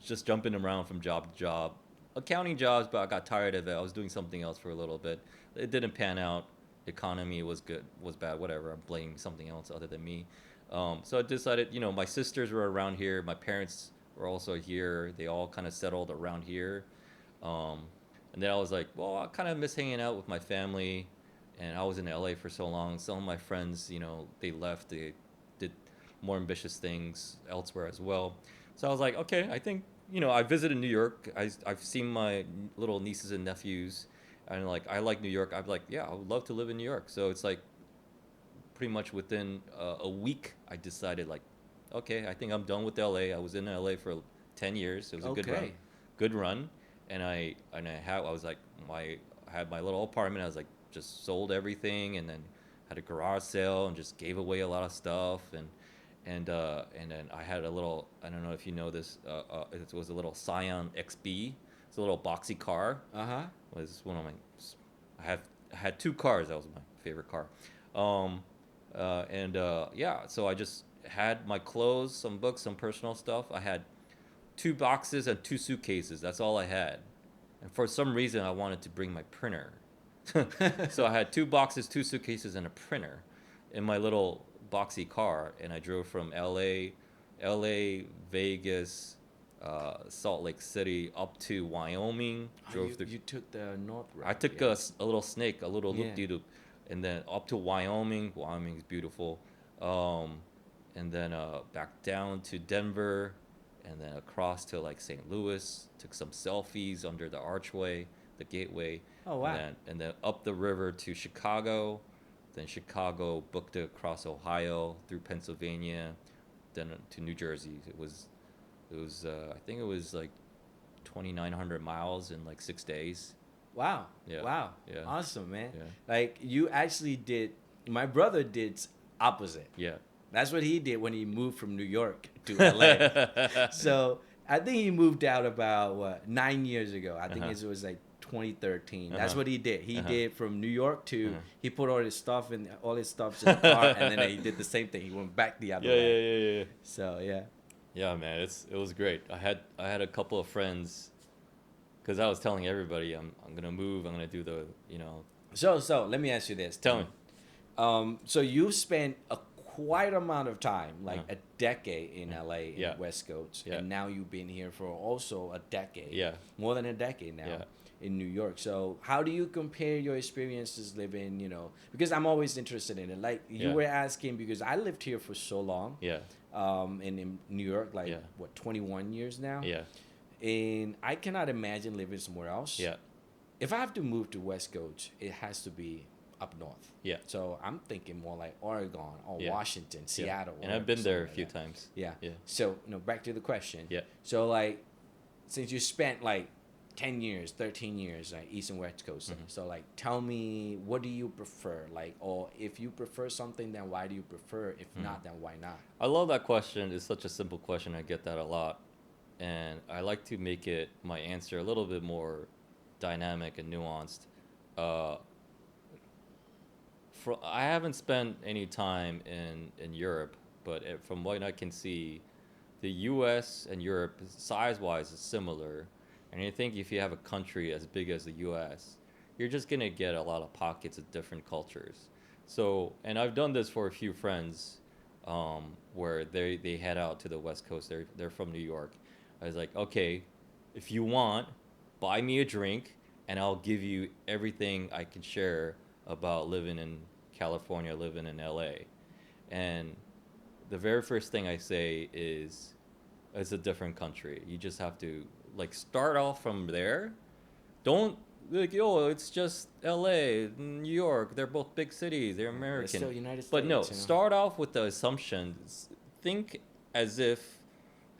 just jumping around from job to job, accounting jobs, but I got tired of it. I was doing something else for a little bit. It didn't pan out. Economy was good, was bad, whatever. I'm blaming something else other than me. So I decided, my sisters were around here. My parents were also here. They all kind of settled around here. Um, and then I was like, well, I kind of miss hanging out with my family. And I was in LA for so long. Some of my friends, they left. They did more ambitious things elsewhere as well. So I was like, okay, I think, I visited New York. I've seen my little nieces and nephews. And like, I like New York. I'm like, yeah, I would love to live in New York. So it's like pretty much within a week, I decided like, okay, I think I'm done with LA. I was in LA for 10 years. It was a Okay. good run. And I was like, I had my little apartment. I was like, just sold everything, and then had a garage sale and just gave away a lot of stuff. And then I had a little, I don't know if you know this, it was a little Scion XB. It's a little boxy car. Uh-huh. Was one of my, I had two cars. That was my favorite car. Yeah, so I just had my clothes, some books, some personal stuff. I had 2 boxes and 2 suitcases. That's all I had. And for some reason, I wanted to bring my printer. So I had 2 boxes, 2 suitcases, and a printer in my little boxy car. And I drove from LA, Vegas, Salt Lake City, up to Wyoming. Drove through. You took the north route. I took yeah. a little snake, a little Yeah. loop-de-loop, and then up to Wyoming. Wyoming is beautiful. And then back down to Denver, and then across to like St. Louis. Took some selfies under the archway, the gateway. Oh, wow. And then up the river to Chicago. Then Chicago, booked it across Ohio, through Pennsylvania, then to New Jersey. It was I think it was like 2,900 miles in like 6 days. Wow. Yeah. Wow. Yeah. Awesome, man. Yeah. Like you actually did. My brother did opposite. Yeah. That's what he did when he moved from New York to LA. So I think he moved out about 9 years ago. I think it was like 2013. That's what he did. He did from New York to he put all his stuff in the car, and then he did the same thing. He went back the other way. Yeah. So yeah. Yeah, man, it was great. I had a couple of friends, because I was telling everybody I'm gonna move. I'm gonna do the So let me ask you this. Tell me. So you spent a quite amount of time, like Uh-huh. a decade in LA, in Yeah. West Coast, Yeah. and now you've been here for also a decade. Yeah. More than a decade now. Yeah. in New York. So how do you compare your experiences living, because I'm always interested in it. Like you Yeah. were asking, because I lived here for so long, Yeah. in New York, like Yeah. what, 21 years now? Yeah. And I cannot imagine living somewhere else. Yeah. If I have to move to West Coast, it has to be up north. Yeah. So I'm thinking more like Oregon or Yeah. Washington, Seattle. And I've whatever, been there a something few like that. times. Yeah. Yeah. So, back to the question. Yeah. So, like, since you spent like 10 years, 13 years, like East and West Coast, Mhm. so, like, tell me, what do you prefer? Like, or if you prefer something, then why do you prefer? If not, then why not? I love that question. It's such a simple question. I get that a lot. And I like to make it my answer a little bit more dynamic and nuanced. Uh, I haven't spent any time in Europe, but from what I can see, the U.S. and Europe, size-wise, is similar. And I think if you have a country as big as the U.S., you're just gonna get a lot of pockets of different cultures. So, and I've done this for a few friends, where they head out to the West Coast. They're from New York. I was like, okay, if you want, buy me a drink, and I'll give you everything I can share about living in California, living in LA. And the very first thing I say is, it's a different country. You just have to like start off from there. Don't like, yo, it's just LA, New York. They're both big cities. They're It's American. still United States. But no, start off with the assumption. Think as if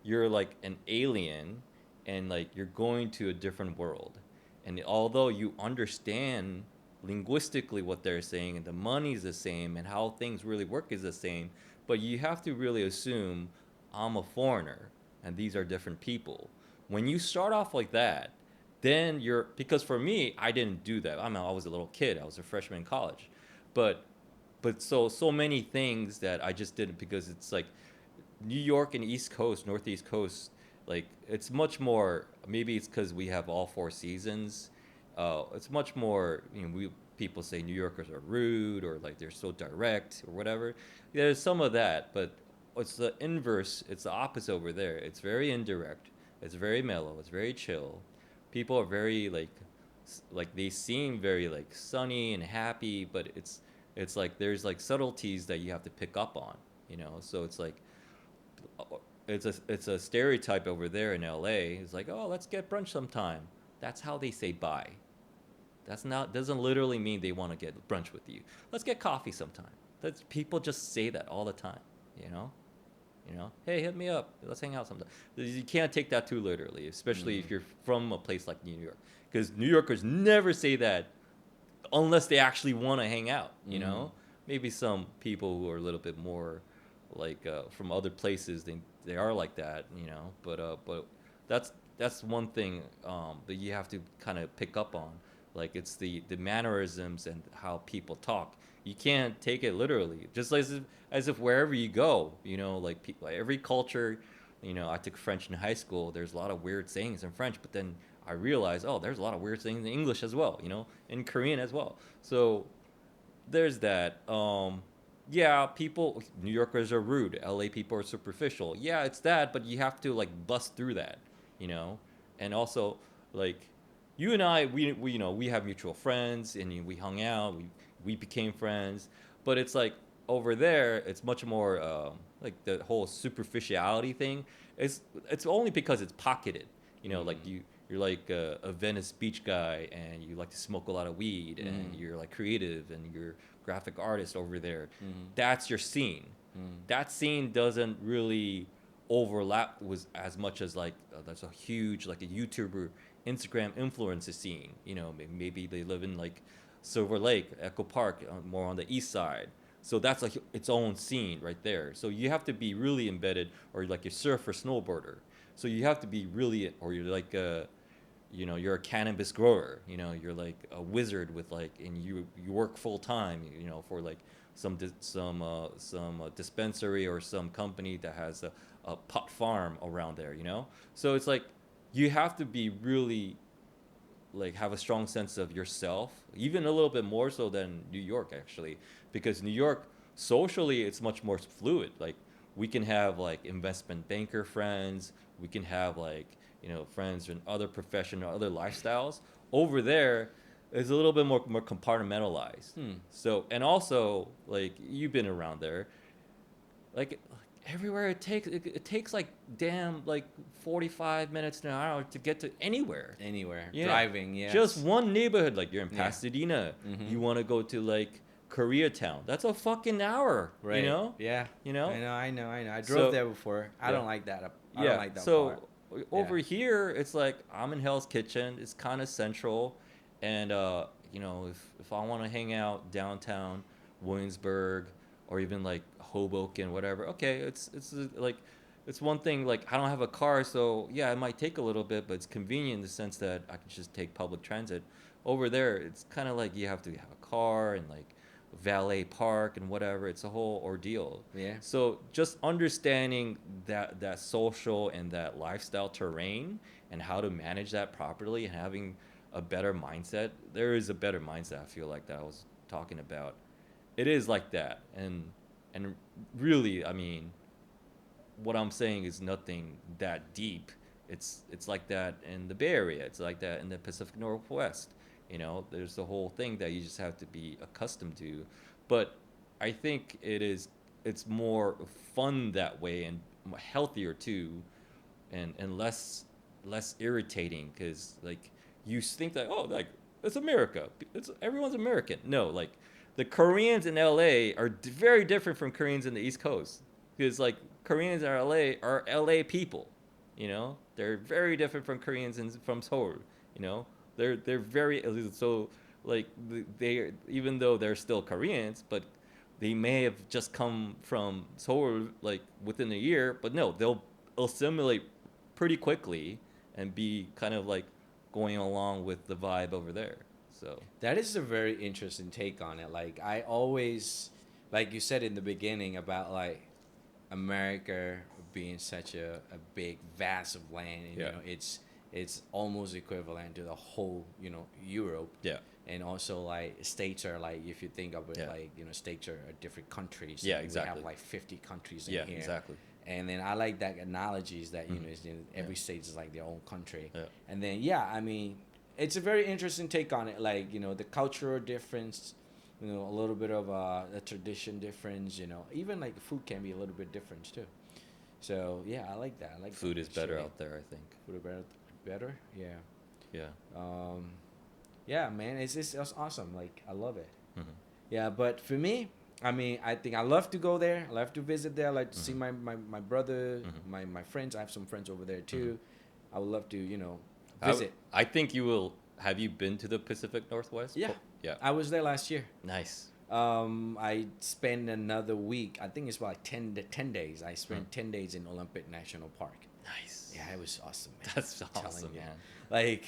you're like an alien and like you're going to a different world. And although you understand linguistically what they're saying and the money's the same and how things really work is the same, but you have to really assume I'm a foreigner and these are different people. When you start off like that, then you're, because for me, I didn't do that. I mean, I was a little kid. I was a freshman in college. But so many things that I just didn't, because it's like New York and East Coast, Northeast Coast, like it's much more. Maybe it's because we have all four seasons. It's much more. We people say New Yorkers are rude or like they're so direct or whatever. There's some of that, but it's the inverse. It's the opposite over there. It's very indirect. It's very mellow. It's very chill. People are very like they seem very like sunny and happy, but it's like there's like subtleties that you have to pick up on. So it's like it's a stereotype over there in LA. It's like, oh, let's get brunch sometime. That's how they say bye. That's not doesn't literally mean they want to get brunch with you. Let's get coffee sometime. That's people just say that all the time. You know, hey, hit me up. Let's hang out sometime. You can't take that too literally, especially if you're from a place like New York, because New Yorkers never say that unless they actually want to hang out. Maybe some people who are a little bit more like from other places they are like that, but that's one thing that you have to kind of pick up on, like it's the mannerisms and how people talk. You can't take it literally, just as if wherever you go, like people, like every culture. I took French in high school. There's a lot of weird sayings in French, but then I realized, oh, there's a lot of weird sayings in English as well, in Korean as well. So there's that. Yeah, New Yorkers are rude. LA people are superficial. Yeah, it's that, but you have to like bust through that, you know. And also, like, you and I, we have mutual friends, and we hung out. We became friends, but it's like over there, it's much more like the whole superficiality thing. It's only because it's pocketed, like you're like a Venice Beach guy, and you like to smoke a lot of weed, and you're like creative, and you're graphic artist over there. That's your scene. That scene doesn't really overlap with as much as like there's a huge like a YouTuber, Instagram influencer scene. Maybe they live in like Silver Lake, Echo Park, more on the east side. So that's like its own scene right there. So you have to be really embedded, or like a surfer, snowboarder. So you have to be really, or you're like you're a cannabis grower. You're like a wizard with like, and you work full time. For like some dispensary or some company that has a pot farm around there. So it's like you have to be really like have a strong sense of yourself, even a little bit more so than New York actually, because New York socially it's much more fluid. Like we can have like investment banker friends, we can have like friends in other profession or other lifestyles, over there is a little bit more compartmentalized. So, and also, like, you've been around there, like, everywhere it takes like damn like 45 minutes to an hour to get to anywhere. Anywhere. Yeah. Driving, yes. Just one neighborhood, like you're in Yeah. Pasadena. Mhm. You want to go to like Koreatown. That's a fucking hour, Right. you know? Yeah. You know? I know. I drove So- there before. I Yeah. don't like that. I Yeah. don't like that So part. over here, it's like I'm in Hell's Kitchen. It's kind of central, and you know, if I want to hang out downtown Williamsburg or even like Hoboken, whatever. Okay, it's like it's one thing. Like I don't have a car, so yeah, it might take a little bit, but it's convenient in the sense that I can just take public transit. Over there, it's kind of like you have to have a car and like valet park and whatever. It's a whole ordeal. Yeah. So just understanding that social and that lifestyle terrain and how to manage that properly and having a better mindset. There is a better mindset, I feel like, that I was talking about. It is like that. And really, I mean, what I'm saying is nothing that deep. It's like that in the Bay Area. It's like that in the Pacific Northwest. You know, there's the whole thing that you just have to be accustomed to. But I think it's more fun that way and healthier too, and less irritating, because like you think that, oh, like it's America, everyone's American. No, like the Koreans in LA are very different from Koreans in the East Coast, because like Koreans in LA are LA people, you know, they're very different from Koreans from Seoul, you know. They're very, so like they, even though they're still Koreans, but they may have just come from Seoul like within a year, but no, they'll assimilate pretty quickly and be kind of like going along with the vibe over there. So That is a very interesting take on it. Like I always, like you said in the beginning about like America being such a big vast of land, and Yeah. you know it's almost equivalent to the whole, you know, Europe. yeah, And also like states are like, if you think of it, Yeah. like, you know, states are different countries. Yeah, and we exactly. have like 50 countries in yeah, here. exactly. And then I like that analogies that, you Mhm. know, is in every state is like their own country. Yeah. And then yeah, I mean, it's a very interesting take on it. Like, you know, the cultural difference, you know, a little bit of a tradition difference. You know, even like food can be a little bit different too. So yeah, I like that. I like Food that is better shit. out there, I think. Food is better. Better. Yeah. Yeah. Yeah, man, it's awesome. Like I love it. Mhm. Yeah, but for me, I mean, I think I love to go there. I love to visit there. I like to see Mhm. my brother, Mhm. my friends. I have some friends over there too. I would love to, you know, I visit. I think you will. Have you been to the Pacific Northwest? Yeah. Yeah. I was there last year. Nice. I spent another week. I think it's about like 10 days. I spent 10 days in Olympic National Park. Nice. Yeah, it was awesome, man. That's I'm telling awesome, you. man. Like,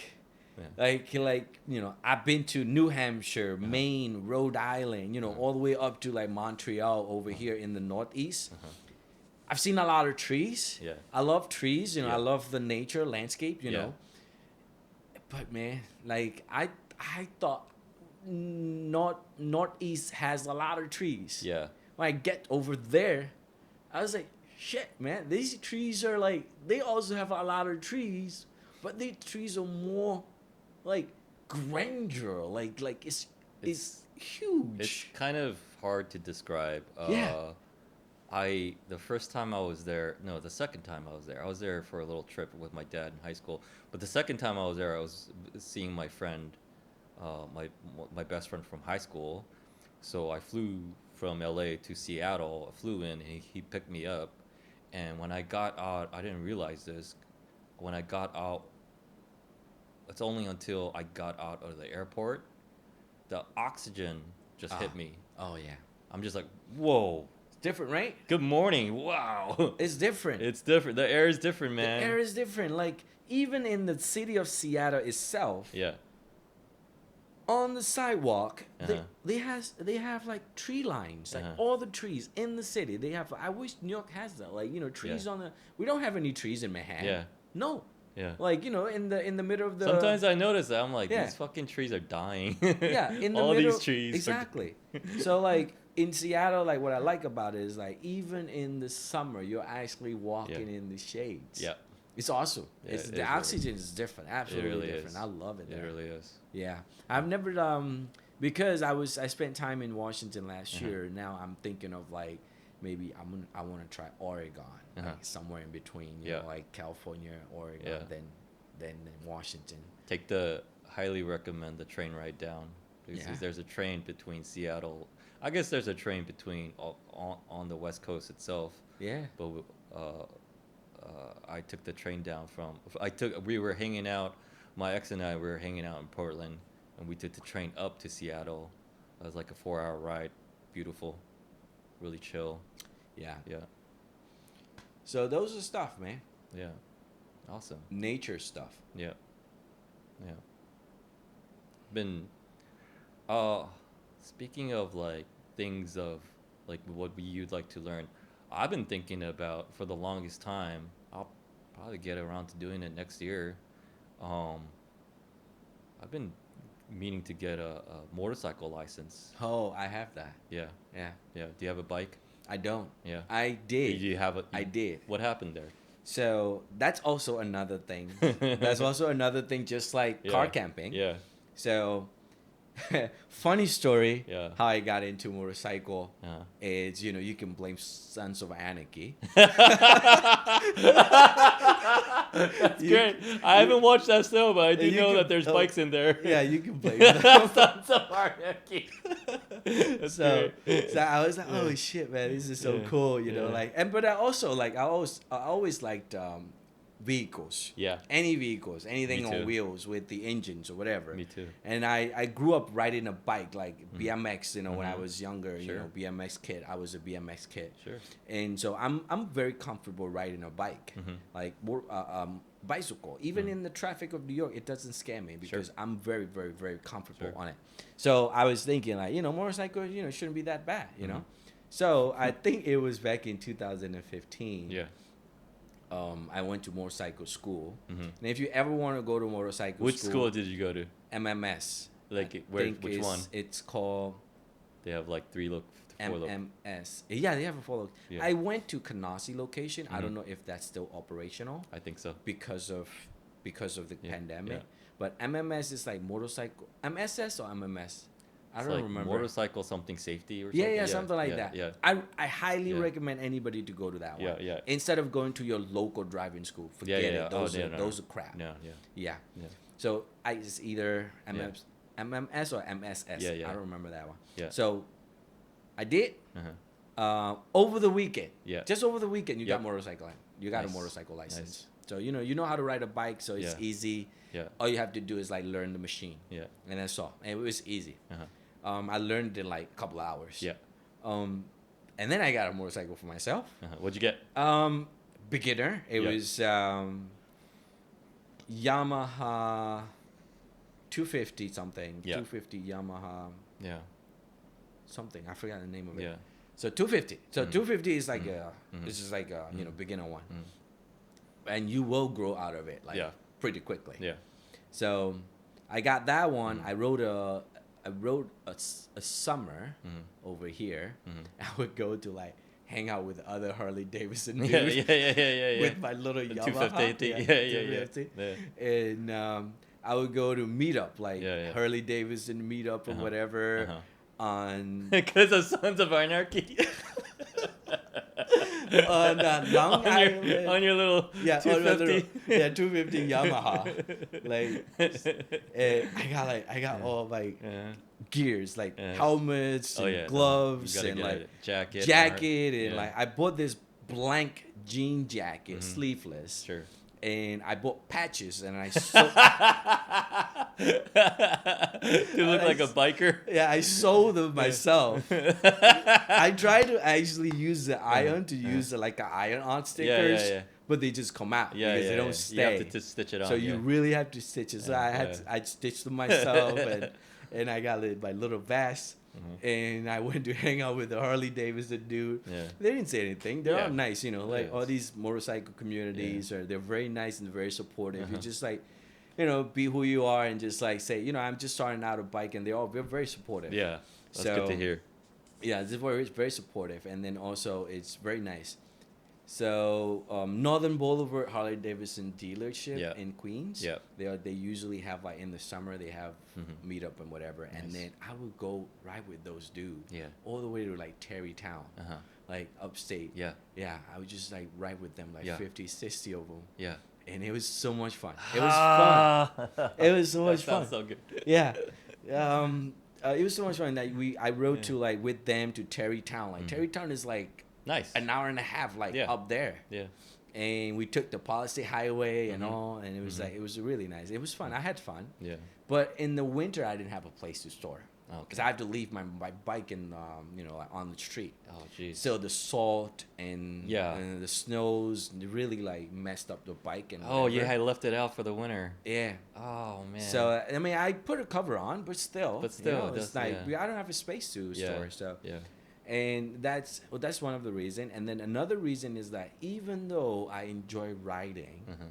Yeah. like you know, I've been to New Hampshire, Maine, Rhode Island, you know, all the way up to like Montreal over here in the Northeast. I've seen a lot of trees. Yeah. I love trees, you know, Yeah. I love the nature landscape, you Yeah. know. But man, like I thought Northeast has a lot of trees. Yeah. When I get over there, I was like, shit, man, these trees are like, they also have a lot of trees, but the trees are more like grandeur, like it's huge. It's kind of hard to describe. Yeah. The first time I was there, no, the second time I was there for a little trip with my dad in high school. But the second time I was there, I was seeing my friend, my best friend from high school. So I flew from LA to Seattle. I flew in, and he picked me up. And when I got out, I didn't realize this. When I got out, it's only until I got out of the airport, the oxygen just hit me. Oh yeah, I'm just like, whoa. it's different, right? Good morning. Wow. It's different. It's different. The air is different, The man. air is different. Like even in the city of Seattle itself, Yeah. on the sidewalk, Uh-huh. they have like tree lines, like Uh-huh. all the trees in the city. They have. I wish New York has that. Like, you know, trees Yeah. on the. We don't have any trees in Manhattan. Yeah. No. Yeah. Like, you know, in the middle of the. Sometimes I notice that. I'm like, Yeah. these fucking trees are dying. Yeah, in the All middle. these trees. Exactly. So like in Seattle, like what I like about it is like even in the summer, you're actually walking in the shades. Yeah. It's awesome. Yeah, It's it the is oxygen is different. Absolutely really different. is. I love it It there. really is. Yeah, I've never because I spent time in Washington last year. Now I'm thinking of like maybe I want to try Oregon, like somewhere in between, you know, like California, Oregon, then Washington. Highly recommend the train ride down because Yeah. there's a train between Seattle. I guess there's a train between on the West Coast itself, Yeah. but I took the train down from. We were hanging out. My ex and I were hanging out in Portland, and we took the train up to Seattle. It was like a 4-hour ride. Beautiful, really chill. Yeah. Yeah, So those are stuff, man. yeah, awesome. Nature stuff. Yeah, yeah. Been, uh, speaking of like things of like what you'd like to learn, I've been thinking about for the longest time. I'll probably get around to doing it next year. Um, I've been meaning to get a motorcycle license. Oh, I have that. Yeah, Yeah. yeah. Do you have a bike? I don't. Yeah. I did. Do you have a? I did. What happened there? So that's also another thing. That's also another thing, just like car camping. Yeah. So, funny story. Yeah. How I got into motorcycle Uh-huh. is, you can blame Sons of Anarchy. That's great. I haven't watched that show, but I do You know can- that there's bikes in there. Yeah, you can blame them. Sons of Anarchy. That's So, great. so I was like, oh shit, man, this is so Yeah. cool, Yeah. but I also like, I always liked vehicles. Yeah. Any vehicles, anything Me on too. wheels with the engines or whatever. Me too. And I grew up riding a bike, like BMX, when I was younger, Sure. BMX kid. I was a BMX kid. Sure. And so I'm very comfortable riding a bike, like bicycle. Even in the traffic of New York, it doesn't scare me because I'm very, very, very comfortable Sure. on it. So I was thinking like, motorcycles, shouldn't be that bad, So I think it was back in 2015. Yeah. I went to motorcycle school. Mhm. And if you ever want to go to motorcycle Which school did you go to? MMS. Like, I where? think Which one? It's called They have like 4 look. MMS. Yeah, they have a follow. Yeah. I went to Canarsie location. I don't know if that's still operational I think so. because of the Yeah, pandemic. yeah. But MMS is like motorcycle MSS or MMS. I It's don't like remember. motorcycle something safety or something. Yeah, something like that. Yeah. I highly Yeah. recommend anybody to go to that one. Yeah. Instead of going to your local driving school, forget yeah. it. Those Oh, are no. those are crap. No, yeah. Yeah. Yeah. So it's either MMS or MSS. Yeah. I don't remember that one. Yeah. So I did Uh-huh. over the weekend. Yeah. Just over the weekend, you Yep. got motorcycle. You got Nice. a motorcycle license. Nice. So you know how to ride a bike. So it's Yeah. easy. Yeah. All you have to do is like learn the machine, Yeah. and that's all. And it was easy. Uh-huh. I learned it in like a couple of hours. Yeah. And then I got a motorcycle for myself. What'd you get? Beginner. It Yeah. was Yamaha 250 something. Yeah. 250 Yamaha Yeah. something. I forgot the name of it. Yeah. So 250. So Mhm. 250 is like Mhm. this is like a beginner one, Mhm. and you will grow out of it like Yeah. pretty quickly. Yeah. So I got that one. I rode a summer Mhm. over here. Mhm. I would go to like hang out with other Harley Davidson dudes Yeah. with my little The Yamaha. 250. Yeah. 250. Yeah. And I would go to meetup like Yeah. Harley Davidson meetup or Uh-huh. whatever Uh-huh. on Because of Sons of Anarchy. on Long Island. on your little Yeah, 250. 250 Yamaha. Like, I got all like Yeah. gears, like Yeah. helmets Oh and yeah. gloves You gotta and get like a jacket and Yeah. like I bought this blank jean jacket, Mhm. sleeveless, Sure. and I bought patches and I You look like a biker. I sewed them myself. I try to actually use the iron to use like an iron-on stickers, yeah. but they just come out Yeah, because yeah. they don't You stay. have to stitch it on. So you yeah. really have to stitch it. So Yeah, I stitched them myself, and I got my little vest, Mhm. and I went to hang out with the Harley Davidson dude. Yeah. They didn't say anything. They're Yeah. all nice, like Yeah. all these motorcycle communities they're very nice and very supportive. You Uh-huh. just like, be who you are and just like say, I'm just starting out a bike, and they're very supportive. Yeah. That's So- good to hear. Yeah, it's very supportive, and then also it's very nice. So Northern Boulevard Harley Davidson dealership Yeah. in Queens. Yeah. They usually have like in the summer they have meetup and whatever, and Nice. then I would go ride with those dudes. Yeah. All the way to like Terrytown, Uh-huh. like upstate. Yeah. Yeah, I would just like ride with them like Yeah. 50, 60 of them, Yeah. and it was so much fun. It was fun. fun. It was so much That sounds fun. so good. Yeah. It was so much fun that I rode to like with them to Terrytown. Like Terrytown is like Nice. an hour and a half like Yeah. up there. Yeah. And we took the Policy Highway and all, and it was like it was really nice. It was fun. I had fun. Yeah. But in the winter, I didn't have a place to store because Okay. I had to leave my bike in like on the street. Oh, jeez. So the salt and Yeah. and the snows really like messed up the bike and Oh, you whatever. had left it out for the winter. Yeah. Oh man. So I mean, I put a cover on, but still, But still, it's that's- like yeah. I don't have a space to Yeah. store. So Yeah. and that's one of the reason. And then another reason is that even though I enjoy riding, Uh-huh.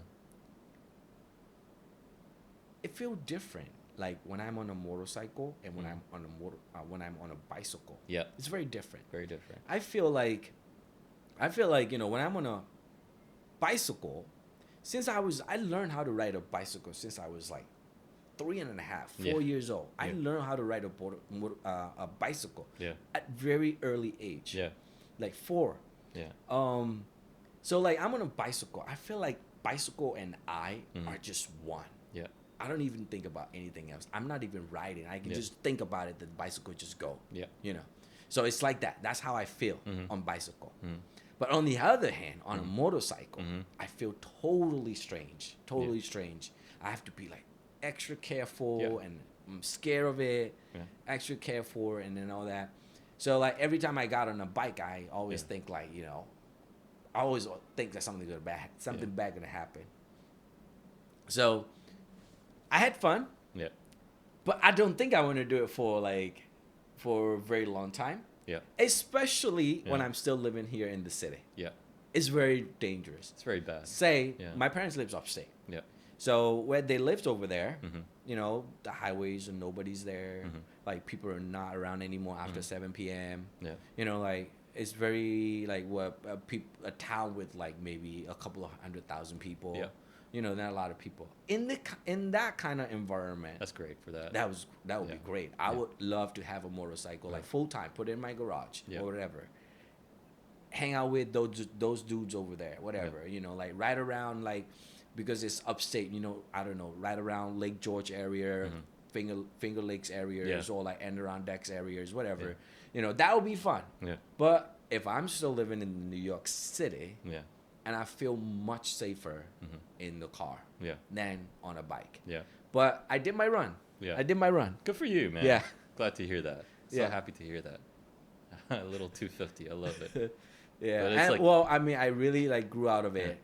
it feels different. Like when I'm on a motorcycle and when Mhm. I'm on when I'm on a bicycle, Yeah. it's very different. Very different. I feel like when I'm on a bicycle, I learned how to ride a bicycle since I was like 3.5, 4 Yeah. years old. I Yeah. learned how to ride a bicycle Yeah. at very early age. Yeah. Like 4. Yeah. So like I'm on a bicycle. I feel like bicycle and I Mhm. are just one. Yeah. I don't even think about anything else. I'm not even riding. I can Yeah. just think about it. The bicycle just go. Yeah. You know. So it's like that. That's how I feel Mhm. on bicycle. Mhm. But on the other hand, on a Mhm. motorcycle, Mhm. I feel totally strange. Totally strange. I have to be like extra careful Yeah. and I'm scared of it. Yeah. Extra careful and then all that. So like every time I got on a bike, I always Yeah. think like, I always think that something bad gonna happen. So I had fun, Yeah. but I don't think I want to do it for a very long time. Yeah. Especially when Yeah. I'm still living here in the city. Yeah. It's very dangerous. It's very bad. Say Yeah. my parents lives upstate. Yeah. So where they lived over there, Mhm. the highways and nobody's there. Mhm. Like people are not around anymore after Mhm. 7 p.m. Yeah. Like it's very like a town with like maybe a couple of 100,000 people. Yeah. Not a lot of people in that kind of environment. That's great for that. That would be Yeah. great. I Yeah. would love to have a motorcycle like full time, put it in my garage Yeah. or whatever. Hang out with those dudes over there, whatever. Like ride around like because it's upstate. I don't know, ride around Lake George area, Finger Lakes areas, Yeah. or like Adirondack areas, whatever. That would be fun. Yeah. But if I'm still living in New York City, Yeah. and I feel much safer Mhm. in the car Yeah. than on a bike. Yeah. But I did my run. Yeah. I did my run. Good for you, man. Yeah. Glad to hear that. So Yeah. happy to hear that. A little 250. I love it. Yeah, But it's and like- well, I mean, I really like grew out of it.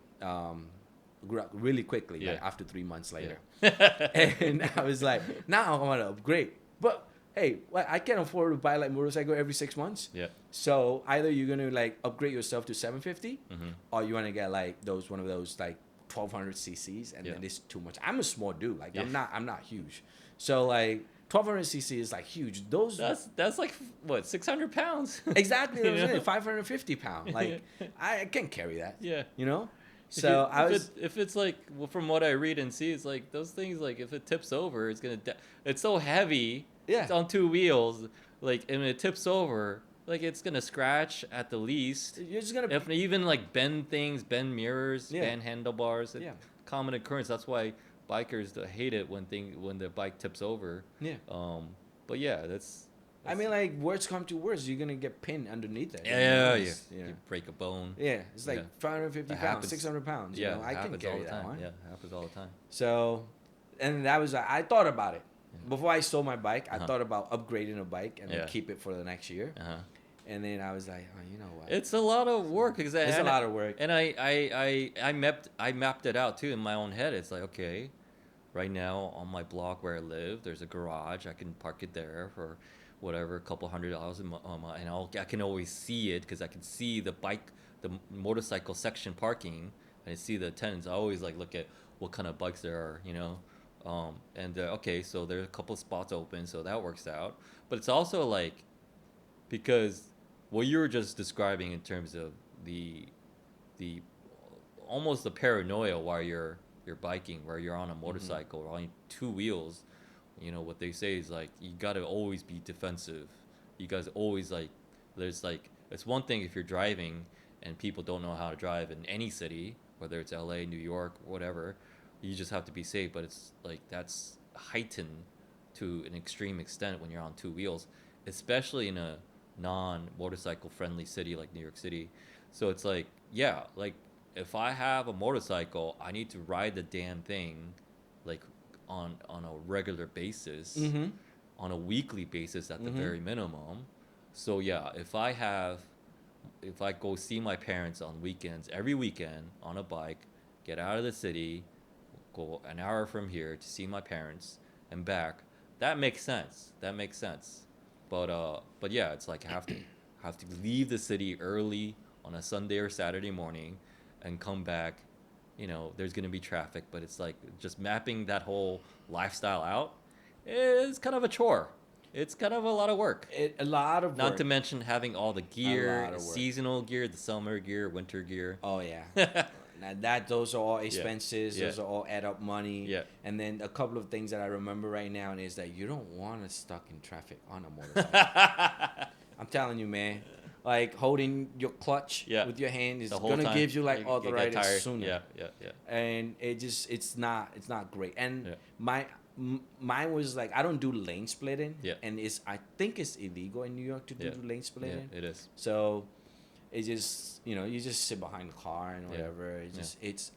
Grew out really quickly, like Yeah. after 3 months later. Yeah. And I was like, now I want to upgrade. But hey, I can't afford to buy like motorcycle every 6 months. Yeah. So either you're gonna like upgrade yourself to 750, Mhm. or you want to get like one of those like 1200 cc's, and Yeah. then it's too much. I'm a small dude, like Yeah. I'm not huge. So like 1200 cc is like huge. Those That's like what 600 pounds. exactly You know? 550 pounds. Like I can't carry that. Yeah. So I was if it's like from what I read and see, it's like those things like if it tips over, it's gonna. It's so heavy. Yeah. It's on 2 wheels. Like and when it tips over, like it's gonna scratch at the least. you're just gonna If even like bend things, bend mirrors, Yeah. bend handlebars. It's Yeah. common occurrence. That's why bikers hate it when the bike tips over. yeah. But yeah, that's. I mean, like words come to words, you're gonna get pinned underneath it. Yeah. It's- You break a bone. Yeah, it's like Yeah. 550 That pounds, happens. 600 pounds. Yeah, I can happens carry all the that time. one. Yeah, happens all the time. So, and that was I thought about it before I sold my bike. I Uh-huh. thought about upgrading a bike and then Yeah. keep it for the next year. Uh huh. And then I was like, oh, you know what? It's a lot of work because It's a lot of work. And I mapped it out too in my own head. It's like okay, right now on my block where I live, there's a garage. I can park it there for whatever, a couple $100 a month, and I can always see it because I can see the motorcycle section parking. I see the attendants. I always like look at what kind of bikes there are, okay, so there's a couple spots open, so that works out. But it's also like because what you were just describing in terms of the the almost the paranoia while you're biking, where you're on a motorcycle or on two wheels. You know what they say is like you gotta always be defensive. You guys always like there's like it's one thing if you're driving and people don't know how to drive in any city, whether it's LA, New York, whatever. You just have to be safe, but it's like that's heightened to an extreme extent when you're on two wheels, especially in a non-motorcycle friendly city like New York City. So it's like, yeah, like if I have a motorcycle, I need to ride the damn thing like on a regular basis, Mm-hmm. on a weekly basis at the Mm-hmm. very minimum. So yeah, if I go see my parents on weekends, every weekend on a bike, get out of the city, go an hour from here to see my parents and back, that makes sense. That makes sense. But yeah, it's like I have to leave the city early on a Sunday or Saturday morning and come back. You know, there's gonna be traffic, but it's like just mapping that whole lifestyle out is kind of a chore. It's kind of a lot of work. A lot of Not work. to mention having all the A gear, lot of work. seasonal gear, the summer gear, winter gear. Oh yeah. Now that those are all expenses. Yeah. Those are all add up money. Yeah. And then a couple of things that I remember right now is that you don't want to stuck in traffic on a motorcycle. I'm telling you, man. Like holding your clutch Yeah. with your hand is The whole gonna time, give you like you get arthritis tired. sooner. Yeah. And it's not great. And Yeah. mine was like I don't do lane splitting. Yeah. And I think it's illegal in New York to do Yeah. lane Yeah, splitting. it is. So it just you just sit behind the car and Yeah. whatever. It's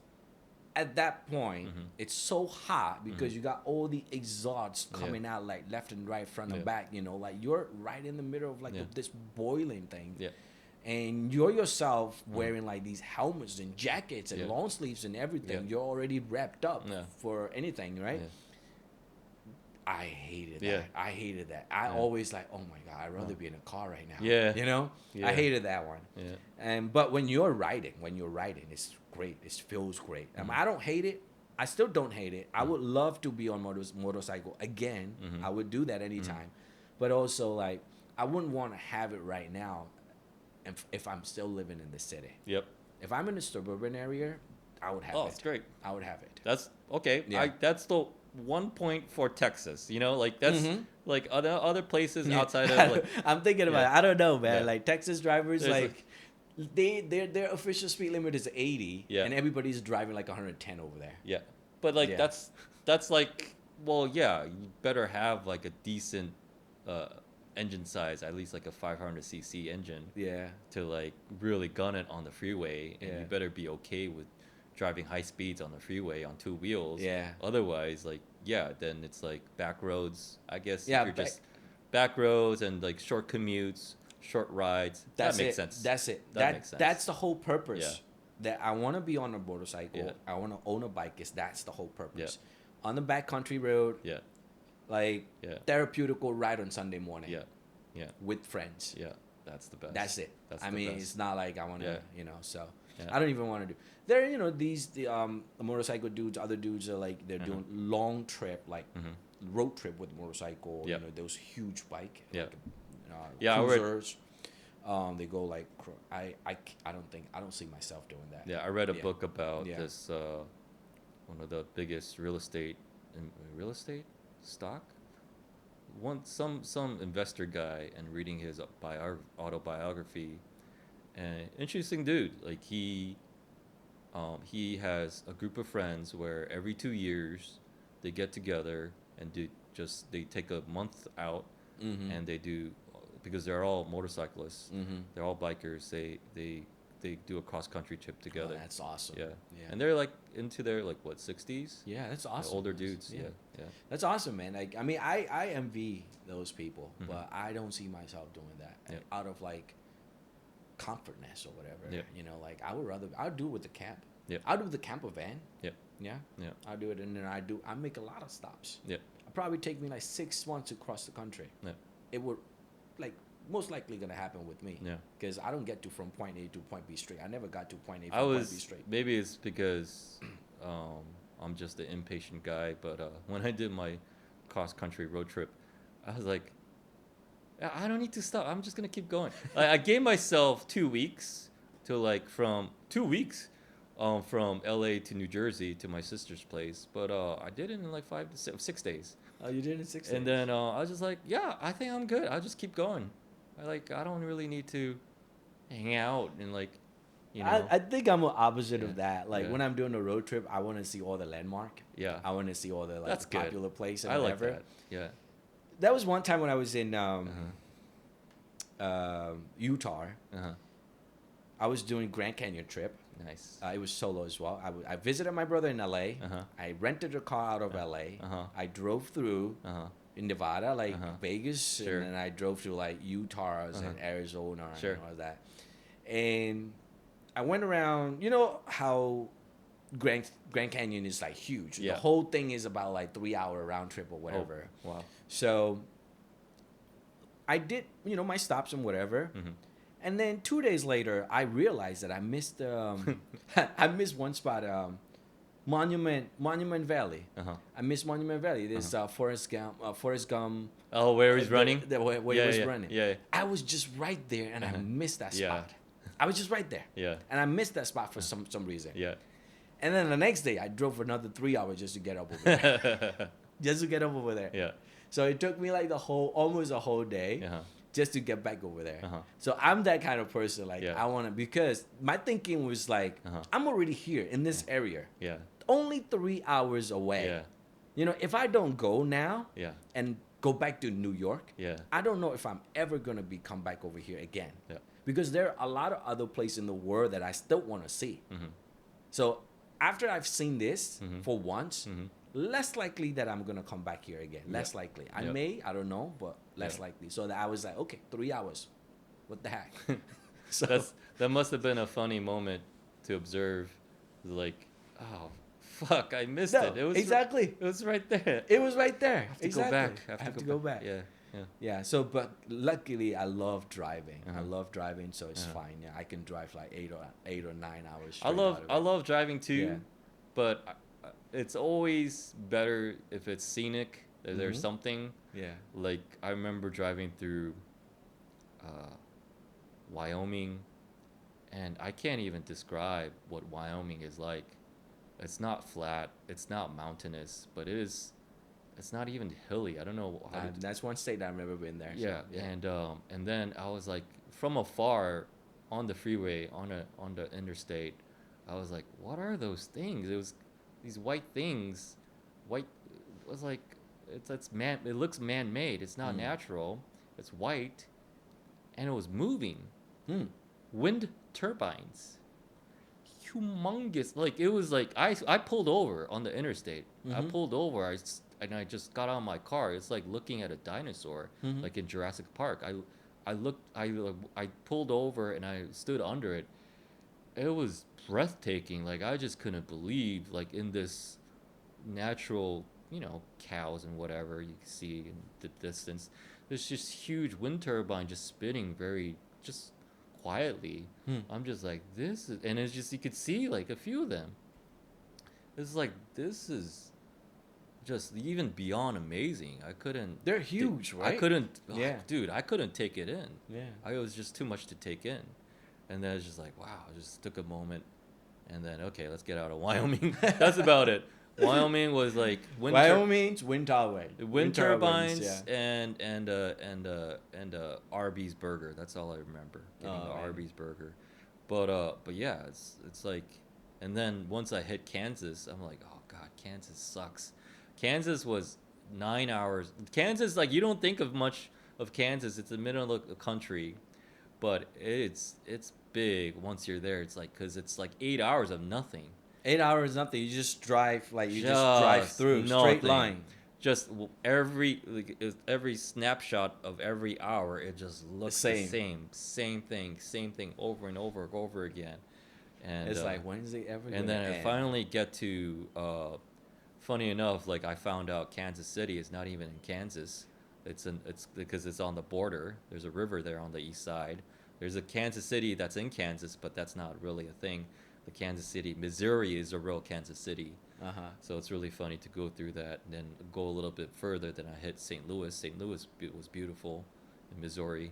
at that point Mhm. it's so hot because you got all the exhausts Yeah. coming out like left and right, front Yeah. and back. Like you're right in the middle of like Yeah. this boiling thing. Yeah. And you're yourself wearing like these helmets and jackets and Yeah. long sleeves and everything. Yeah. You're already wrapped up Yeah. for anything, right? Yeah. I hated Yeah. that. I hated that. I Yeah. always like, oh my god, I'd rather be in a car right now. Yeah. I Yeah. hated that one. Yeah. But when you're riding, it's great. It feels great. I don't hate it. I still don't hate it. I would love to be on motorcycle again. Mhm. I would do that anytime. But also like I wouldn't want to have it right now if I'm still living in the city. Yep. If I'm in a suburban area, I would have Oh, it. it's great. I would have it. That's okay. Yeah. That's the one point for Texas. Like that's Mhm. like other places outside of like I'm thinking about Yeah. it. I don't know, man. Yeah. Like Texas drivers, There's like their official speed limit is 80, Yeah. and everybody's driving like 110 over there. yeah. But like Yeah. that's like well yeah you better have like a decent engine size, at least like a 500cc engine Yeah. to like really gun it on the freeway, and Yeah. you better be okay with driving high speeds on the freeway on two wheels. Yeah. Otherwise, like yeah, then it's like back roads. I guess Yeah, if you're just back roads and like short commutes, short rides. That's that makes it. sense. That's it. That makes sense. That's the whole purpose. Yeah. That I want to be on a motorcycle. Yeah. I want to own a bike. That's the whole purpose. On the backcountry road, Yeah. like Yeah. therapeutical ride on Sunday morning. Yeah. Yeah. With friends. Yeah. That's the best. That's it. That's I the mean, best. it's not like I want to, Yeah. so Yeah. I don't even want to do. There, the motorcycle dudes, other dudes are like they're doing long trip, like road trip with motorcycle. Yep. Those huge bike. Yeah. Like, Yeah, I read- cruisers. They go like I don't see myself doing that. Yeah, I read a Yeah. book about Yeah. this one of the biggest real estate stock. Some investor guy, and reading his autobiography, and interesting dude. Like he has a group of friends where every 2 years they get together and they take a month out Mm-hmm. and they do, because they're all motorcyclists, Mm-hmm. they're all bikers. They do a cross country trip together. That's awesome. Yeah. Yeah. And they're like into their like what 60s. Yeah, that's They're awesome. older That's- dudes. Yeah. That's awesome, man. Like, I mean, I envy those people, Mhm. but I don't see myself doing that Yeah. out of like comfortness or whatever. Yeah. Like I'll do it with the camp. Yeah. I'll do the camper van. Yeah. Yeah. Yeah. I'll do it, and then I make a lot of stops. Yeah. It'll probably take me like 6 months to cross the country. Yeah. It would, like, most likely gonna happen with me. Yeah. Because I don't get to from point A to point B straight. I never got to point A I from point B was straight. maybe it's because I'm just an impatient guy, but when I did my cross country road trip, I was like, I don't need to stop. I'm just gonna keep going. I gave myself 2 weeks. to like from 2 weeks, from LA to New Jersey to my sister's place. But I did it in like 5 to 6 days. Oh, you did it in 6 days. And then I was just like, yeah, I think I'm good. I'll just keep going. I don't really need to hang out and like, you know. I think I'm the opposite Yeah, of that. Like yeah. when I'm doing a road trip, I want to see all the landmark. Yeah. I want to see all the like That's the good. popular place and I like whatever. that. Yeah. That was one time when I was in Uh-huh. Utah. Uh-huh. I was doing Grand Canyon trip. Nice. It was solo as well. I visited my brother in LA. Uh-huh. I rented a car out of LA. Uh-huh. I drove through Uh-huh. in Nevada, like Uh-huh. Vegas, Sure. and then I drove to like Utah and Uh-huh. Arizona Sure. and all that. And I went around. You know how Grand Canyon is like huge. Yeah. The whole thing is about like 3 hour round trip or whatever. Oh, wow. So I did, my stops and whatever. Mm-hmm. And then 2 days later, I realized that I missed I missed one spot, Monument Valley. Uh-huh. I missed Monument Valley. There's Forrest Gump. Oh, where he's running? Where Yeah, he was yeah, running. yeah. I was just right there, and I Uh-huh. missed that Yeah. spot. I was just right there, Yeah. and I missed that spot for some reason. Yeah. And then the next day, I drove another 3 hours just to get up over there. Just to get up over there. Yeah. So it took me like almost a whole day. Uh-huh. Just to get back over there. Uh-huh. So I'm that kind of person. Like Yeah. I want to, because my thinking was like, Uh-huh. I'm already here in this area, Yeah. only 3 hours away. Yeah. If I don't go now Yeah. and go back to New York, Yeah. I don't know if I'm ever gonna come back over here again. Yeah. Because there are a lot of other places in the world that I still want to see. Mm-hmm. So after I've seen this Mhm. for once, Mm-hmm. less likely that I'm gonna come back here again. Less likely. I Yep. may, I don't know, but less Yep. likely. So that I was like, okay, 3 hours. What the heck? So That must have been a funny moment to observe. Like, oh, fuck, I missed no, it. It was exactly. It was right there. It was right there. I have to exactly. go back. I have to go back. Yeah. Yeah. Yeah. So, but luckily, I love driving. I Uh-huh. love driving, so it's Uh-huh. fine. Yeah, I can drive like 8 or 9 hours. I straight love out of I it. love driving too, Yeah. but it's always better if it's scenic. There's Mhm. something Yeah. like I remember driving through Wyoming, and I can't even describe what Wyoming is like. It's not flat, it's not mountainous, but it's not even hilly. I don't know how to That's one state that I've never been there. So, yeah. And then I was like from afar on the freeway on the interstate, I was like, what are those things? It was these white things. White it was like it looks man-made. It's not Mm. natural. It's white and it was moving. Hmm. Wind turbines. Humongous. Like it was like I pulled over on the interstate. I Mhm. pulled over. And I just got out of my car. It's like looking at a dinosaur, Mhm. like in Jurassic Park. I pulled over and I stood under it. It was breathtaking. Like I just couldn't believe, like in this natural, cows and whatever you can see in the distance. There's just huge wind turbine just spinning just quietly. I'm just like, and it's just, you could see like a few of them. It's like, this is just even beyond amazing. I couldn't. They're huge, right? I couldn't. Yeah. Dude, I couldn't take it in. Yeah. It was just too much to take in. And then it's just like, wow, I just took a moment. And then, okay, let's get out of Wyoming. That's about it. Wyoming was like Wyoming's wind turbine. wind turbines Yeah. and Arby's burger. That's all I remember. Getting the Oh, man. Arby's burger. But yeah, it's like, and then once I hit Kansas, I'm like, oh god, Kansas sucks. Kansas was 9 hours. Kansas, like, you don't think of much of Kansas. It's the middle of the country, but it's big once you're there. It's like, because it's like 8 hours of nothing. 8 hours, nothing. You just drive, like you just drive through straight nothing. line. Just every snapshot of every hour, it just looks the same thing over and over again. And It's like, when's it ever? and then I finally get to. Funny enough, like I found out Kansas City is not even in Kansas. It's because it's on the border. There's a river there on the east side. There's a Kansas City that's in Kansas, but that's not really a thing. The Kansas City, Missouri is a real Kansas City. So it's really funny to go through that and then go a little bit further. Then I hit St. Louis. St. Louis was beautiful in Missouri.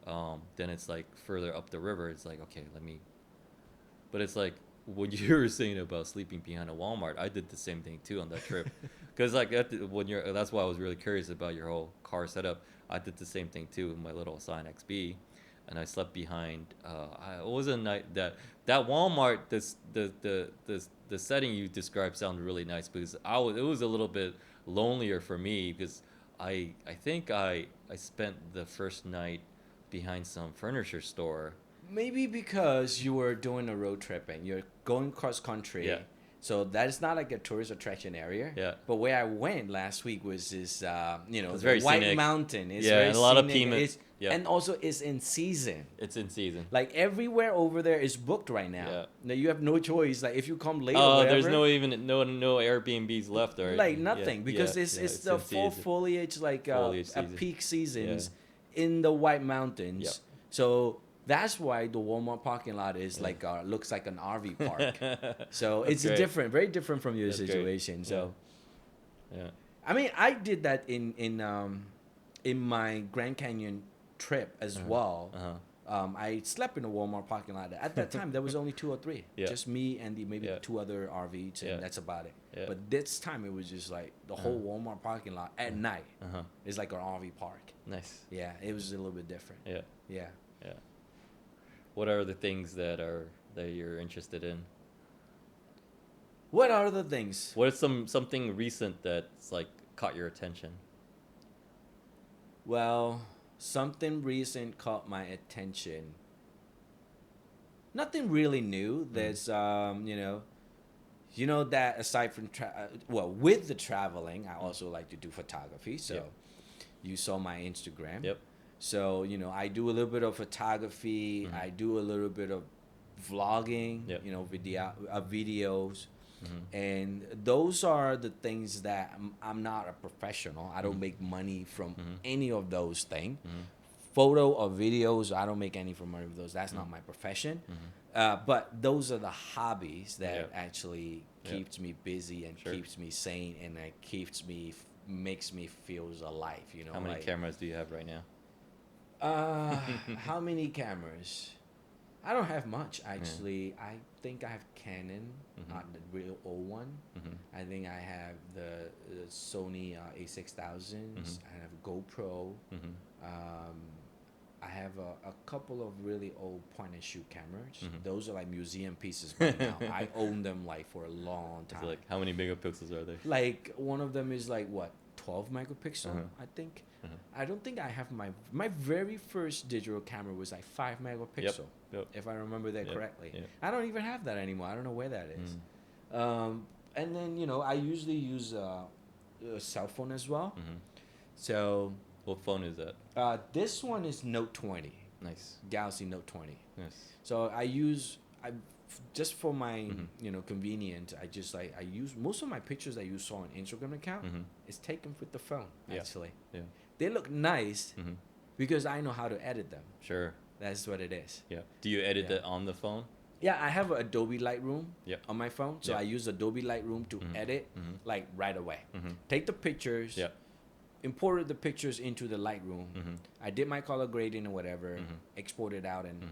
Then it's like further up the river. It's like, okay, let me But it's like when you were saying about sleeping behind a Walmart, I did the same thing too on that trip. Because like that's why I was really curious about your whole car setup. I did the same thing too with my little Scion XB, and I slept behind. It was a night that Walmart. The setting you described sounded really nice because it was a little bit lonelier for me because I think I spent the first night behind some furniture store. Maybe because you were doing a road trip and you're going cross country. Yeah. So that is not like a tourist attraction area. Yeah. But where I went last week was this, It's the very White scenic. Mountain. It's Yeah, very and a lot of scenic. people- It's- yeah. And also it's in season. It's in season. Like everywhere over there is booked right now. Yeah. Now you have no choice. Like if you come late or Oh, whatever, there's no Airbnbs left, or like nothing because it's the in full season. foliage like Foliage at season. peak seasons in the White Mountains. Yep. So that's why the Walmart parking lot is like looks like an RV park. So That's it's great. different, very different from your That's great. situation. So Yeah. I mean, I did that in my Grand Canyon trip as well. I slept in a Walmart parking lot. At that time, there was only 2 or 3, Yeah. just me and maybe Yeah. 2 other RVs, and Yeah. that's about it. Yeah. But this time, it was just like the whole Walmart parking lot at night is like an RV park. Nice. Yeah, it was a little bit different. Yeah. Yeah. Yeah. What are the things that you're interested in? What are the things? What is something recent that's like caught your attention? Well, something recent caught my attention. Nothing really new. There's that aside from with the traveling, I also like to do photography. So Yep. you saw my Instagram. Yep. So I do a little bit of photography. I do a little bit of vlogging. Yep. Videos. And those are the things that I'm not a professional. I don't make money from any of those things. Photo or videos, I don't make any from any of those. That's not my profession. But those are the hobbies that actually keeps me busy and Sure. keeps me sane, and it makes me feel alive. How many cameras do you have right now? How many cameras? I don't have much actually. I think I have Canon, the real old one. I think I have the Sony A6000s. I have GoPro. I have a couple of really old point and shoot cameras. Those are like museum pieces right now. I own them like for a long It's time. like how many megapixels are there? Like one of them is like what, 12 megapixel, I think. I don't think I have my very first digital camera was like 5 megapixel, Yep. if I remember that Yep. correctly. Yep. I don't even have that anymore. I don't know where that is. And then I usually use a cell phone as well. So What phone is that? this one is Note 20, Nice. Galaxy Note 20. Nice. So just for my convenience, I use most of my pictures that you saw on Instagram account is taken with the phone. Yeah. Actually, Yeah. they look nice because I know how to edit them. Sure. That's what it is. Yeah. Do you edit Yeah. that on the phone? Yeah, I have Adobe Lightroom Yep. on my phone, so Yep. I use Adobe Lightroom to edit like right away. Take the pictures, Yep. imported the pictures into the Lightroom. I did my color grading or whatever, export it out and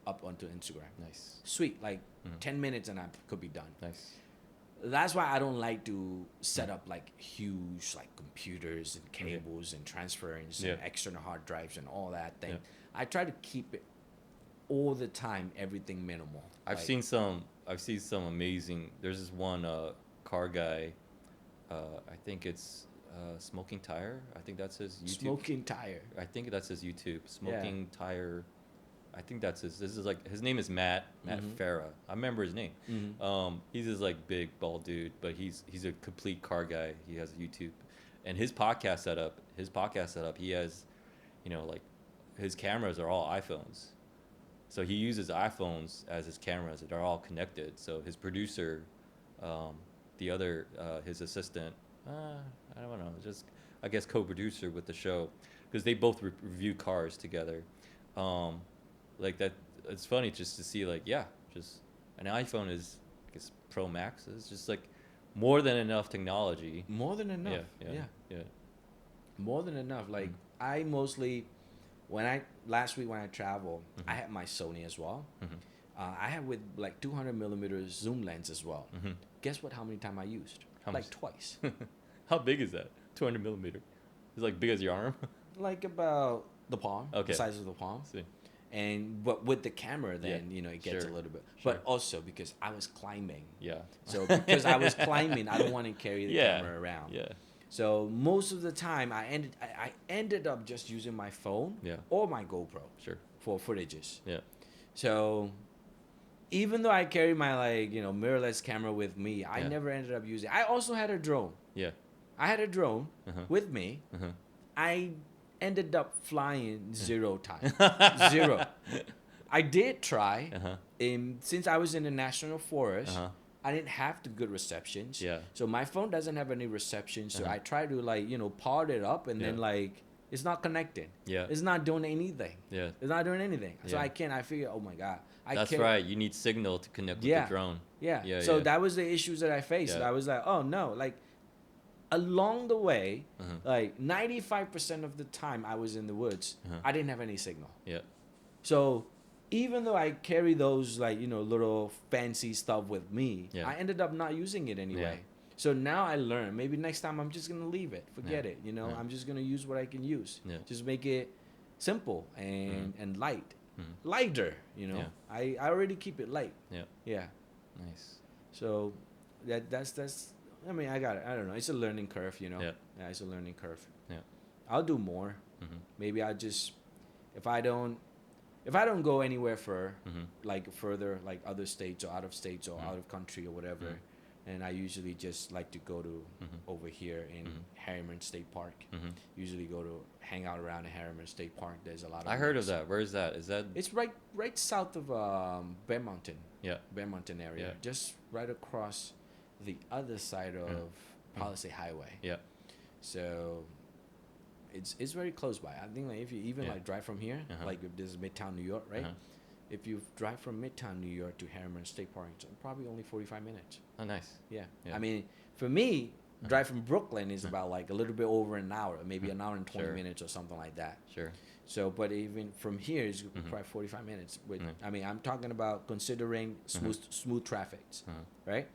up onto Instagram. Nice. Sweet, like 10 minutes and I could be done. Nice. That's why I don't like to set up like huge like computers and cables and transference and external hard drives and all that thing. Yeah. I try to keep it all the time, everything minimal. I've seen some amazing. There's this one car guy. I think it's Smoking Tire. I think that's his YouTube. Smoking Tire. I think that's his YouTube. Smoking Tire. I think that's his. This is like his name is Matt Farah. I remember his name. He's this like big bald dude, but he's a complete car guy. He has a YouTube, and his podcast setup. He has, like, his cameras are all iPhones. So he uses iPhones as his cameras. They're all connected. So his producer, his assistant, I don't know, just I guess co-producer with the show, because they both review cars together. Like that, it's funny just to see just an iPhone is, I guess, Pro Max is just like more than enough technology. More than enough. Yeah. More than enough. Like I mostly, last week when I traveled, I had my Sony as well. I have with like 200 millimeter zoom lens as well. Mm-hmm. Guess what? How many times I used? How Like much? twice. How big is that? 200 millimeter. It's like big as your arm. Like about the palm, Okay. the size of the palm. See. And but with the camera, then Yeah, it gets sure, a little bit. sure. But also because I was climbing. Yeah. So because I was climbing, I don't want to carry the Yeah. camera around. Yeah. So most of the time, I ended up just using my phone Yeah. or my GoPro Sure. for footages. Yeah. So even though I carry my mirrorless camera with me, I Yeah. never ended up using. I also had a drone. Yeah. I had a drone Uh-huh. with me. Uh-huh. I ended up flying 0 times. 0. I did try. Uh-huh. Since I was in the national forest, Uh-huh. I didn't have the good receptions. Yeah. So my phone doesn't have any reception. So Uh-huh. I try to power it up, and then Yeah. it's not connecting. Yeah. It's not doing anything. Yeah. It's not doing anything. So Yeah. I figure, oh my god, That's right. You need signal to connect with Yeah. the drone. Yeah. Yeah, So yeah. that was the issues that I faced. Yeah. I was like, oh no, along the way, Uh-huh. 95% of the time I was in the woods, Uh-huh. I didn't have any signal. Yeah. So even though I carry those little fancy stuff with me, Yeah. I ended up not using it anyway. So now I learn. Maybe next time I'm just gonna leave it, forget Yeah. it. Yeah. I'm just gonna use what I can use. Yeah. Just make it simple and light, Mhm. lighter. Yeah. I already keep it light. Yeah. Yeah. Nice. So that's. I mean, I got it. I don't know. It's a learning curve. Yeah. Yeah, it's a learning curve. Yeah. I'll do more. Mm-hmm. Maybe I just if I don't go anywhere Mm-hmm. further, like other states or out of states or Mhm. out of country or whatever, Mhm. and I usually just like to go to Mhm. over here in Mhm. Harriman State Park. Mm-hmm. Usually go to hang out around the Harriman State Park. There's a lot of. I heard of lakes. that. Where is that? Is that? It's right south of Bear Mountain. Yeah. Bear Mountain area, Yeah. just right across the other side of Palisade Highway. Yeah. So it's very close by. I think if you even Yeah. drive from here, Uh-huh. like if this is Midtown New York, right? Uh-huh. If you drive from Midtown New York to Harriman State Park, it's probably only 45 minutes. Oh, nice. Yeah. Yeah. I mean, for me, Uh-huh. drive from Brooklyn is Uh-huh. about like a little bit over an hour, maybe an hour and 20 Sure. minutes or something like that. Sure. So, but even from here, it's Mhm. probably 45 minutes. With, Mhm. I mean, I'm talking about considering smooth traffics, Uh-huh. right?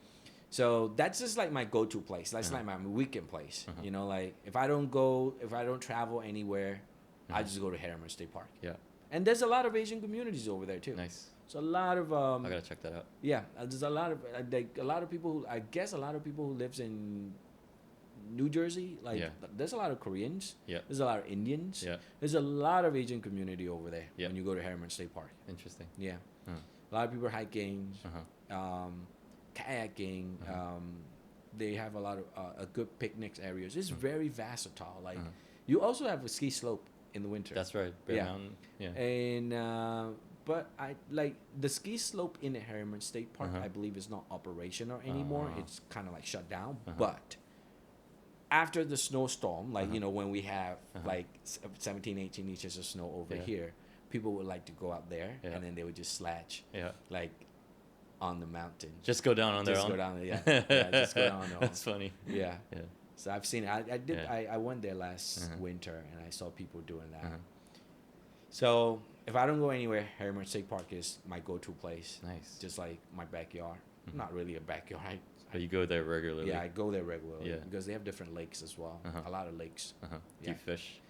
So that's just like my go-to place. That's Uh-huh. like my weekend place. Uh-huh. Like if I don't travel anywhere, I Uh-huh. just go to Harriman State Park. Yeah. And there's a lot of Asian communities over there too. Nice. So a lot of I gotta check that out. yeah, there's a lot of a lot of people. I guess a lot of people who lives in New Jersey. Yeah. There's a lot of Koreans. Yeah. There's a lot of Indians. Yeah. There's a lot of Asian community over there Yeah. when you go to Harriman State Park. Interesting. Yeah, Uh-huh. a lot of people hiking, Uh-huh. kayaking. Uh-huh. They have a lot of a good picnics areas. It's very versatile. Like Uh-huh. you also have a ski slope in the winter. That's right. Bear Yeah. Mountain. Yeah. And but I like the ski slope in the Harriman State Park. Uh-huh. I believe is not operational anymore. Uh-huh. It's kind of like shut down. Uh-huh. But after the snowstorm, like Uh-huh. when we have Uh-huh. like 17, 18 inches of snow over Yeah. here, people would like to go out there Yeah. and then they would just sledge Yeah. like on the mountain. Just go down on their Just own. go down there, yeah. Yeah, just go down on their own. That's funny. Yeah. Yeah. So I've seen. I did. Yeah. I went there last Uh-huh. winter and I saw people doing that. Uh-huh. So if I don't go anywhere, Harriman State Park is my go-to place. Nice. Just like my backyard. Mhm. Not really a backyard. But you go there regularly. Yeah, I go there regularly Yeah. because they have different lakes as well. Uh-huh. A lot of lakes. Uh-huh. Do Yeah. you fish?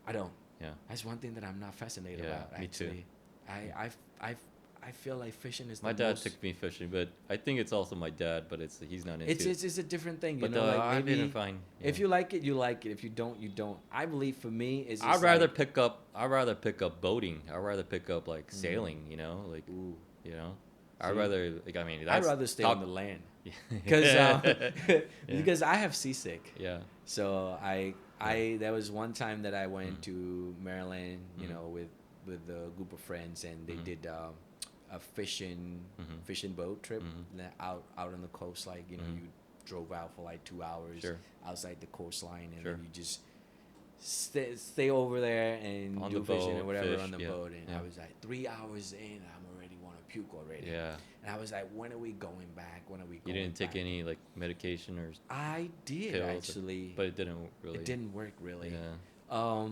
I don't. Yeah. That's one thing that I'm not fascinated Yeah, about. me too. Actually, I feel like fishing is My the dad most. took me fishing, but I think it's also my dad, but he's not into It's a different thing. But like I maybe didn't find. if you like it, you like it. If you don't, you don't. I believe for me, it's. I'd rather pick up boating. I'd rather pick up like sailing. Like Ooh. I'd See? rather like I mean. I'd That's rather stay on the land because because I have seasick. yeah. So there was one time that I went to Maryland, with a group of friends, and they did a fishing boat trip out on the coast. Like you drove out for like 2 hours Sure. outside the coastline, and Sure. then you just stay over there and On do the fishing boat, or whatever fish, on the yeah, boat. And yeah. I was like 3 hours in, I'm already want to puke already. Yeah. And I was like, when are we going back? When are we? You going didn't take back? any like medication or I did pills, actually, but it didn't really. it didn't work really. Yeah.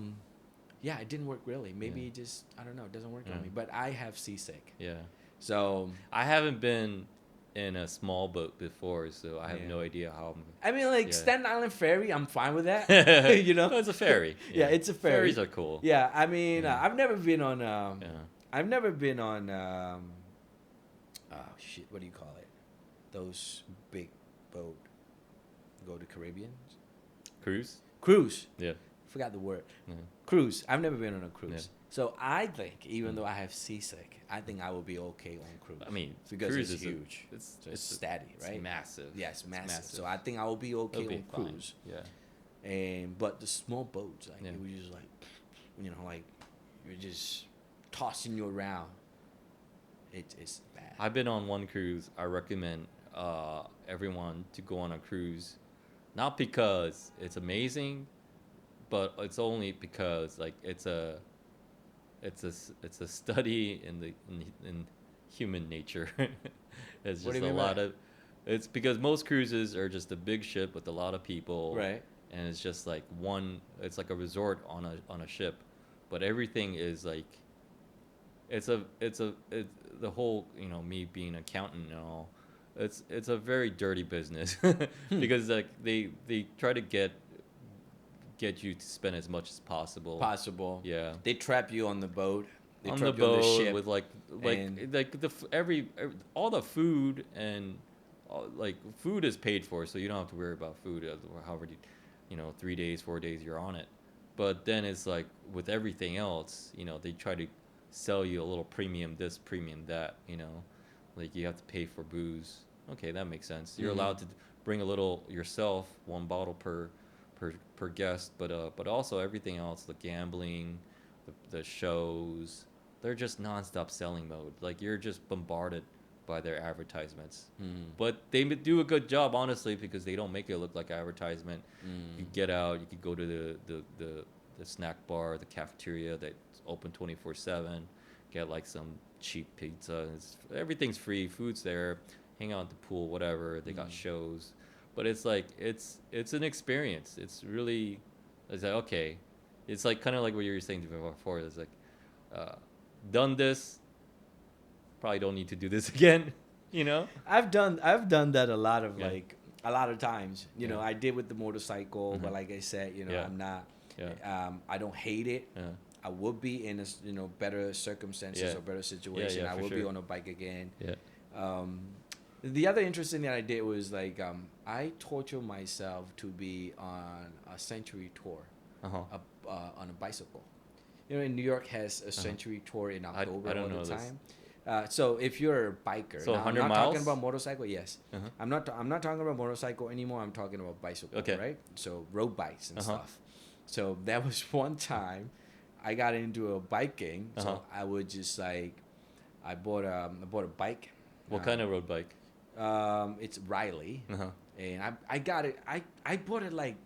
Yeah, it didn't work really. Maybe Yeah. it just I don't know, it doesn't work Yeah. on me. But I have seasick. Yeah. So I haven't been in a small boat before, so I have Yeah. no idea how. I mean, like Yeah. Staten Island ferry, I'm fine with that. You know, Oh, it's a ferry. Yeah, it's a ferry. Ferries are cool. Yeah, I mean, Yeah. I've never been on. Yeah. I've never been on. Oh shit! What do you call it? Those big boat go to Caribbean Cruise. cruise. Yeah. Forgot the word. Yeah. Cruise. I've never been on a cruise. Yeah. So I think, even Mm. though I have seasick, I think I will be okay on cruise. I mean, because cruise it's is huge. it's So it's steady, it's right? massive. Yeah, it's It's massive. So I think I will be okay It'll be on fine. cruise. Yeah. And but the small boats, like Yeah. it was just like, like you're just tossing you around. It's bad. I've been on one cruise. I recommend everyone to go on a cruise, not because it's amazing, but it's only because like it's a study in human nature. It's What do just you a mean by lot that? of it's because most cruises are just a big ship with a lot of people, Right. and it's just like it's like a resort on a ship, but everything is like it's the whole, me being an accountant and all, it's a very dirty business because like they try to get you to spend as much as possible. Possible. Yeah. They trap you on the boat. They On the trap you on the boat ship. with like and- every all the food and like food is paid for, so you don't have to worry about food however 3 days 4 days you're on it. But then it's like with everything else, they try to sell you a little premium this premium that, like you have to pay for booze. Okay, that makes sense. You're Mhm. allowed to bring a little yourself, one bottle per guest, but also everything else, the gambling, the shows, they're just nonstop selling mode. Like you're just bombarded by their advertisements. Mhm. But they do a good job, honestly, because they don't make it look like advertisement. Mm. You get out, you could go to the snack bar, the cafeteria that's open 24/7, get like some cheap pizza. Everything's free, food's there, hang out at the pool, whatever. They got Mm. shows, but it's like it's an experience. It's like okay, it's like kind of like what you were saying before. It's like done this, probably don't need to do this again. I've done that Yeah. a lot of times. Yeah. I did with the motorcycle, but Mhm. like I said, Yeah. I'm not. Yeah. I don't hate it. Yeah. I would be in better circumstances Yeah. or better situation. yeah, I for would be sure. on a bike again. Yeah. The other interesting thing I did was like I tortured myself to be on a Century tour, Uh-huh. on a bicycle. In New York has a Century tour in October I don't all know the this. time. So if you're a biker, So now, 100 I'm not talking miles? about motorcycle. Yes, Uh-huh. I'm not talking about motorcycle anymore. I'm talking about bicycle. Okay. Right. So road bikes and Uh-huh. stuff. So that was one time I got into a biking. Uh-huh. So I would just like I bought a bike. What kind of road bike? It's Riley, Uh-huh. and I got it. I bought it like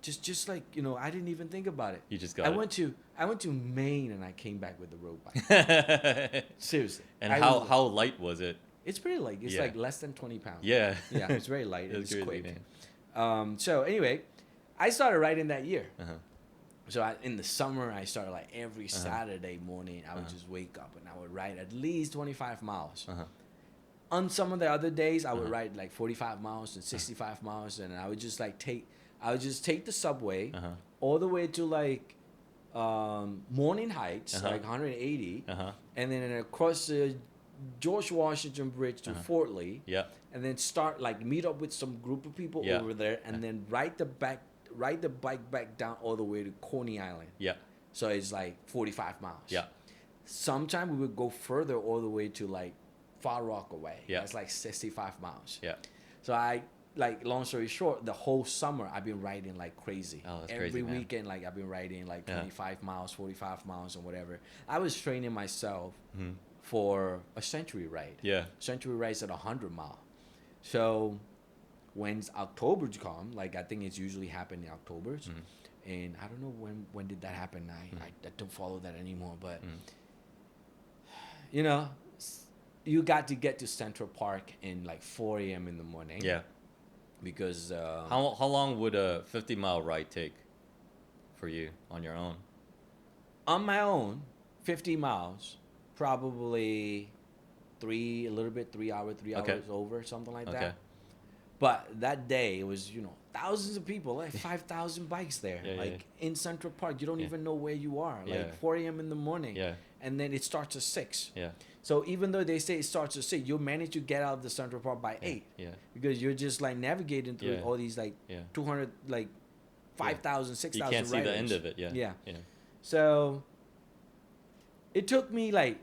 just like I didn't even think about it. You just got I it. went to Maine and I came back with the road bike. Seriously. And I how was- how light was it? It's pretty light. It's Yeah. like less than 20 pounds. Yeah. Yeah, it's very light. It was It's crazy, quick. man. So anyway, I started riding that year. Uh-huh. So in the summer, I started like every Uh-huh. Saturday morning. I would Uh-huh. just wake up and I would ride at least 25 miles. Uh-huh. On some of the other days, I would Uh-huh. ride like 45 miles and 65 miles, and I would just take the subway Uh-huh. all the way to like Morning Heights, Uh-huh. like 180, Uh-huh. and then across the George Washington Bridge to Uh-huh. Fort Lee, Yeah. and then meet up with some group of people Yeah. over there, and then ride the bike back down all the way to Coney Island. Yeah. So it's like 45 miles. Yeah. Sometime we would go further all the way to like Far Rockaway. Yeah. That's like 65 miles. Yeah. So long story short, the whole summer I've been riding like crazy. Oh, that's Every crazy, man. weekend, like I've been riding like Yeah. 25 miles, 45 miles, and whatever. I was training myself Mhm. for a Century ride. Yeah. Century rides at 100 mile. So when October's come, like I think it's usually happen in October's, Mhm. and I don't know when did that happen. I don't follow that anymore, but Mhm. you got to get to Central Park in like 4 a.m. in the morning. Yeah. Because How long would a 50-mile ride take for you on your own? on my own, 50 miles, probably 3 hours, Okay. over, something like Okay. that. But that day, it was, thousands of people, like 5,000 bikes there, Yeah, yeah, like in Central Park. You don't Yeah. even know where you are, Yeah. like 4 a.m. in the morning. Yeah. And then it starts at 6. Yeah. So even though they say it starts at 6, you'll manage to get out of the Central Park by 8. Yeah. Because you're just like navigating through Yeah. all these like Yeah. 200, like 5,000, 6,000 You can't see the riders. end of it. Yeah. Yeah. Yeah. So it took me like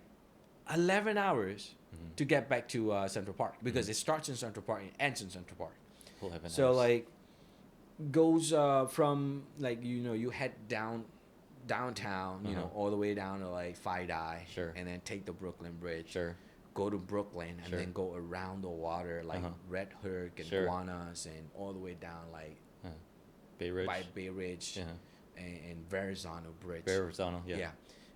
11 hours Mhm. to get back to Central Park because it starts in Central Park and ends in Central Park. 11 So hours. like goes from like you head downtown, all the way down to like Fidei, Sure. and then take the Brooklyn Bridge. Sure. Go to Brooklyn and Sure. then go around the water like Uh-huh. Red Hook and Sure. Guanas and all the way down like Bay Ridge. by Bay Ridge Yeah. and Verrazano Bridge. Verrazano. Yeah. Yeah.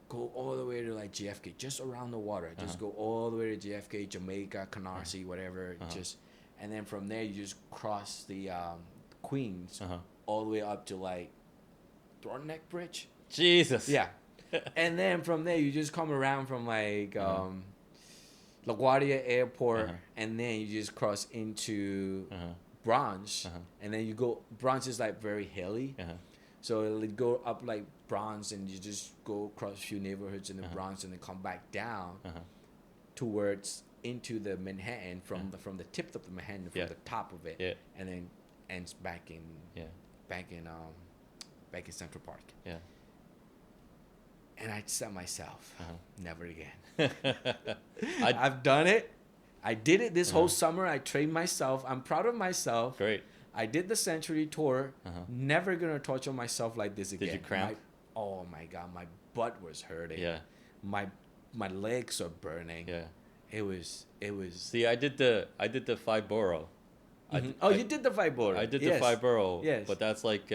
Go all the way to like JFK, just around the water. Just go all the way to JFK, Jamaica, Canarsie, whatever. Just, and then from there you just cross the Queens all the way up to like Thornneck Bridge. Jesus. Yeah. And then from there you just come around from like LaGuardia Airport, and then you just cross into Bronx, and then you go. Bronx is like very hilly. So it'll go up like Bronx, and you just go across a few neighborhoods in the Bronx, and then come back down towards into the Manhattan from the tip of the Manhattan from the top of it, and then ends back in Central Park. Yeah. And I said myself, never again. I- I've done it. I did it this whole summer. I trained myself. I'm proud of myself. Great. I did the Century Tour. Never gonna torture myself like this again. Did you cramp? Oh my god, my butt was hurting. Yeah. My legs are burning. Yeah. It was. See, I did the 5 borough. You did the five border. I did the 5 borough. Yes. But that's like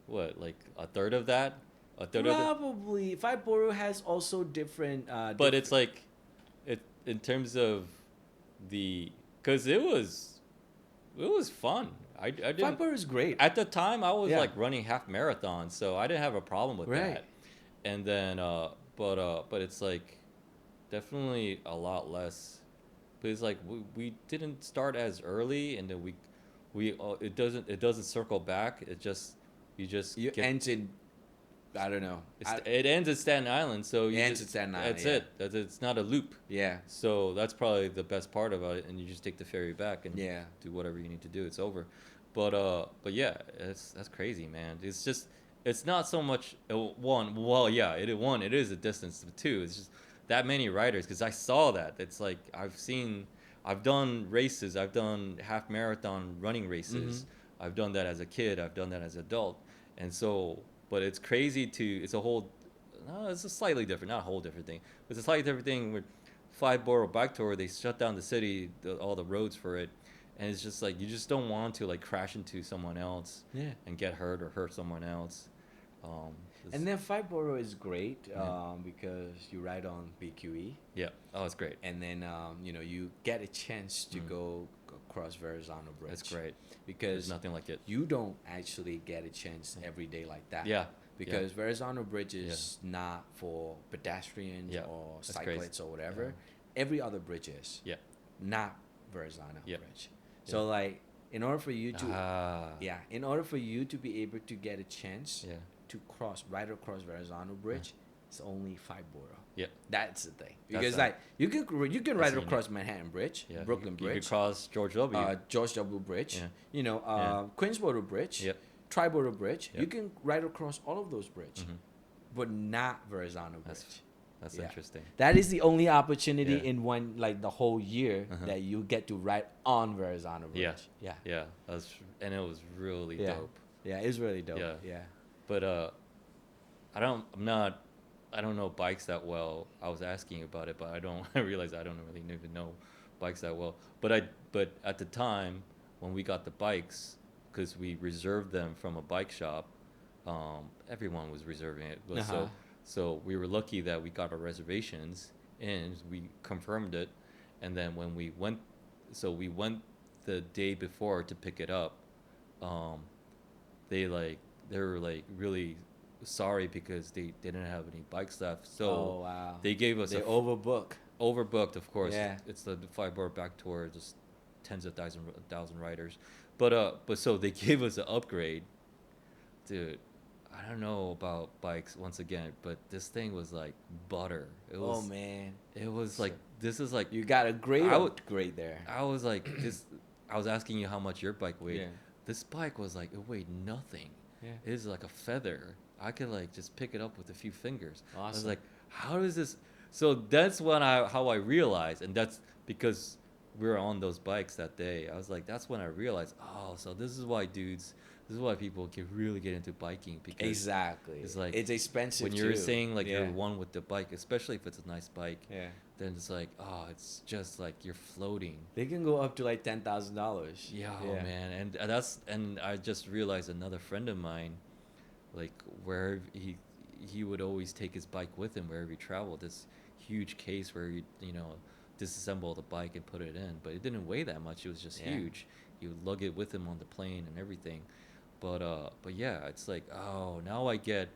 like a third of that? A third of it? Probably five borough has also different. But it's like it in terms of because it was fun. I didn't. five borough is great. At the time, I was Yeah. like running half marathons, so I didn't have a problem with Right. that. And then, but it's like definitely a lot less. But it's like we didn't start as early, and then it doesn't circle back. It just you You get. ends in, I don't know. It ends at Staten Island, so you Ends just- at Staten Island, That's yeah. it. It's not a loop. Yeah. So that's probably the best part about it, and you just take the ferry back and Yeah. do whatever you need to do. It's over. But yeah, that's crazy, man. It's just it's not so much one. Well, yeah, it is a distance. But two, it's just that many riders because I saw that. It's like I've done races. I've done half marathon running races. I've done that as a kid. I've done that as an adult, and so. But it's crazy it's a whole. No, it's a slightly different, not a whole different thing. It's a slightly different thing with 5 borough bike tour. They shut down the city, all the roads for it, and it's just like you just don't want to like crash into someone else Yeah. and get hurt or hurt someone else. And then five borough is great Yeah. because you ride on BQE, yeah, oh, it's great. and then you get a chance to go across Verrazano Bridge. It's great. because There's nothing like it. you don't actually get a chance every day like that. Yeah. Because Verrazano Bridge is not for pedestrians Yeah, or that's crazy. cyclists or whatever. Yeah. Every other bridge is. Yeah. Not Verrazano Yeah. Bridge. So like in order for you to Ah. in order for you to be able to get a chance Yeah. to ride across Verrazano Bridge, it's only 5 borough. Yeah. That's the thing. That's Because the- like you can ride unique. across Manhattan Bridge, Yeah. Brooklyn You Bridge, could cross George W. George W. Bridge, Yeah. Yeah. Queensboro Bridge, Yep. Triborough Bridge. Yep. You can ride across all of those bridges, but not Verrazano Bridge. That's Yeah. interesting. That is the only opportunity Yeah. in one like the whole year that you get to ride on Verrazano Bridge. Yeah. Yeah. Yeah. And it was really Yeah. dope. Yeah, it's really dope. Yeah. Yeah. But I don't know bikes that well. I was asking about it, but I realized I don't really even know bikes that well. But at the time when we got the bikes, because we reserved them from a bike shop, everyone was reserving it. But Uh-huh. so we were lucky that we got our reservations and we confirmed it. And then when we went the day before to pick it up, they were like really sorry because they didn't have any bikes left. So Oh wow. they gave us They a overbook. overbooked, of course. Yeah. It's the five bar back tour, just tens of thousand riders. But so they gave us an upgrade, dude. I don't know about bikes once again, but this thing was like butter. It Oh was. man. It was like this is like You got a great I would- upgrade there. I was like this. I was asking you how much your bike weighed. Yeah. This bike was like it weighed nothing. Yeah. It is like a feather. I could like just pick it up with a few fingers. I was Awesome. like, how is this? So that's how I realized, and that's because we were on those bikes that day. I was like, that's when I realized, oh, so this is why dudes, this is why people can really get into biking because Exactly. it's like it's expensive when you're too. saying like Yeah. you're one with the bike, especially if it's a nice bike, Yeah. then it's like, oh, it's just like you're floating. They can go up to like $10,000. Yeah, oh, man, and I just realized another friend of mine, like where he would always take his bike with him wherever he traveled. This huge case where you know disassemble the bike and put it in, but it didn't weigh that much. It was just Yeah. huge. He would lug it with him on the plane and everything. But yeah, it's like, oh, now I get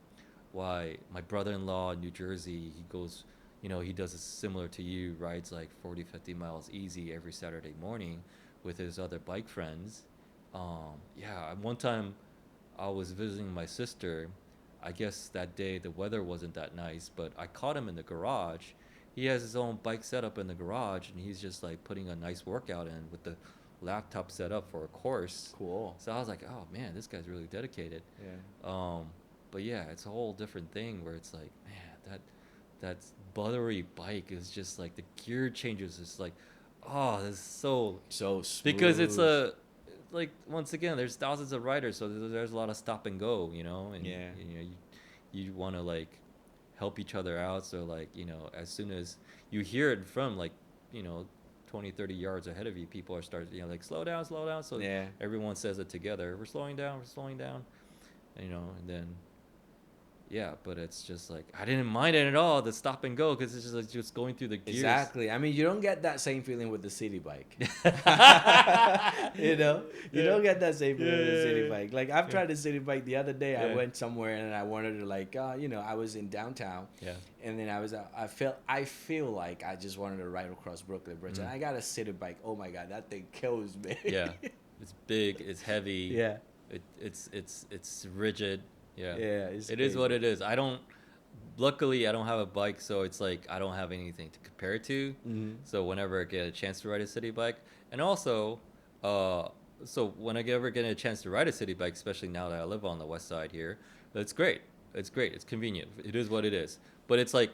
why my brother-in-law in New Jersey, he goes, you know, he does it similar to you, rides like 40, 50 miles easy every Saturday morning with his other bike friends. Yeah, one time I was visiting my sister. I guess that day the weather wasn't that nice, but I caught him in the garage. He has his own bike set up in the garage, and he's just like putting a nice workout in with the laptop set up for a course. Cool. So I was like, oh man, this guy's really dedicated. Yeah. But yeah, it's a whole different thing where it's like, man, that buttery bike is just like the gear changes. It's like, oh, this is so So smooth. because it's a like once again, there's thousands of riders, so there's a lot of stop and go, you know, and Yeah. you know you want to like help each other out. So like you know, as soon as you hear it from like you know 20, 30 yards ahead of you, people are starting, you know, like slow down, slow down. So Yeah. everyone says it together. We're slowing down. We're slowing down. And, you know, and then, yeah, but it's just like, I didn't mind it at all, the stop and go, because it's just like just going through the gears. Exactly. I mean, you don't get that same feeling with the city bike. You know, you Yeah. don't get that same feeling with the Yeah, city yeah, bike. Like I've tried the city bike the other day. I Yeah. went somewhere and I wanted to like, you know, I was in downtown. Yeah. And then I feel like I just wanted to ride across Brooklyn Bridge. And I got a city bike. Oh my God, that thing kills me. Yeah. It's big, it's heavy. Yeah. It's rigid. Yeah. Yeah. It's It is crazy. what it is. Luckily, I don't have a bike, so it's like I don't have anything to compare it to. Mhm. So whenever I get a chance to ride a city bike, and also, so when I ever get a chance to ride a city bike, especially now that I live on the west side here, it's great. It's great. It's convenient. It is what it is. But it's like,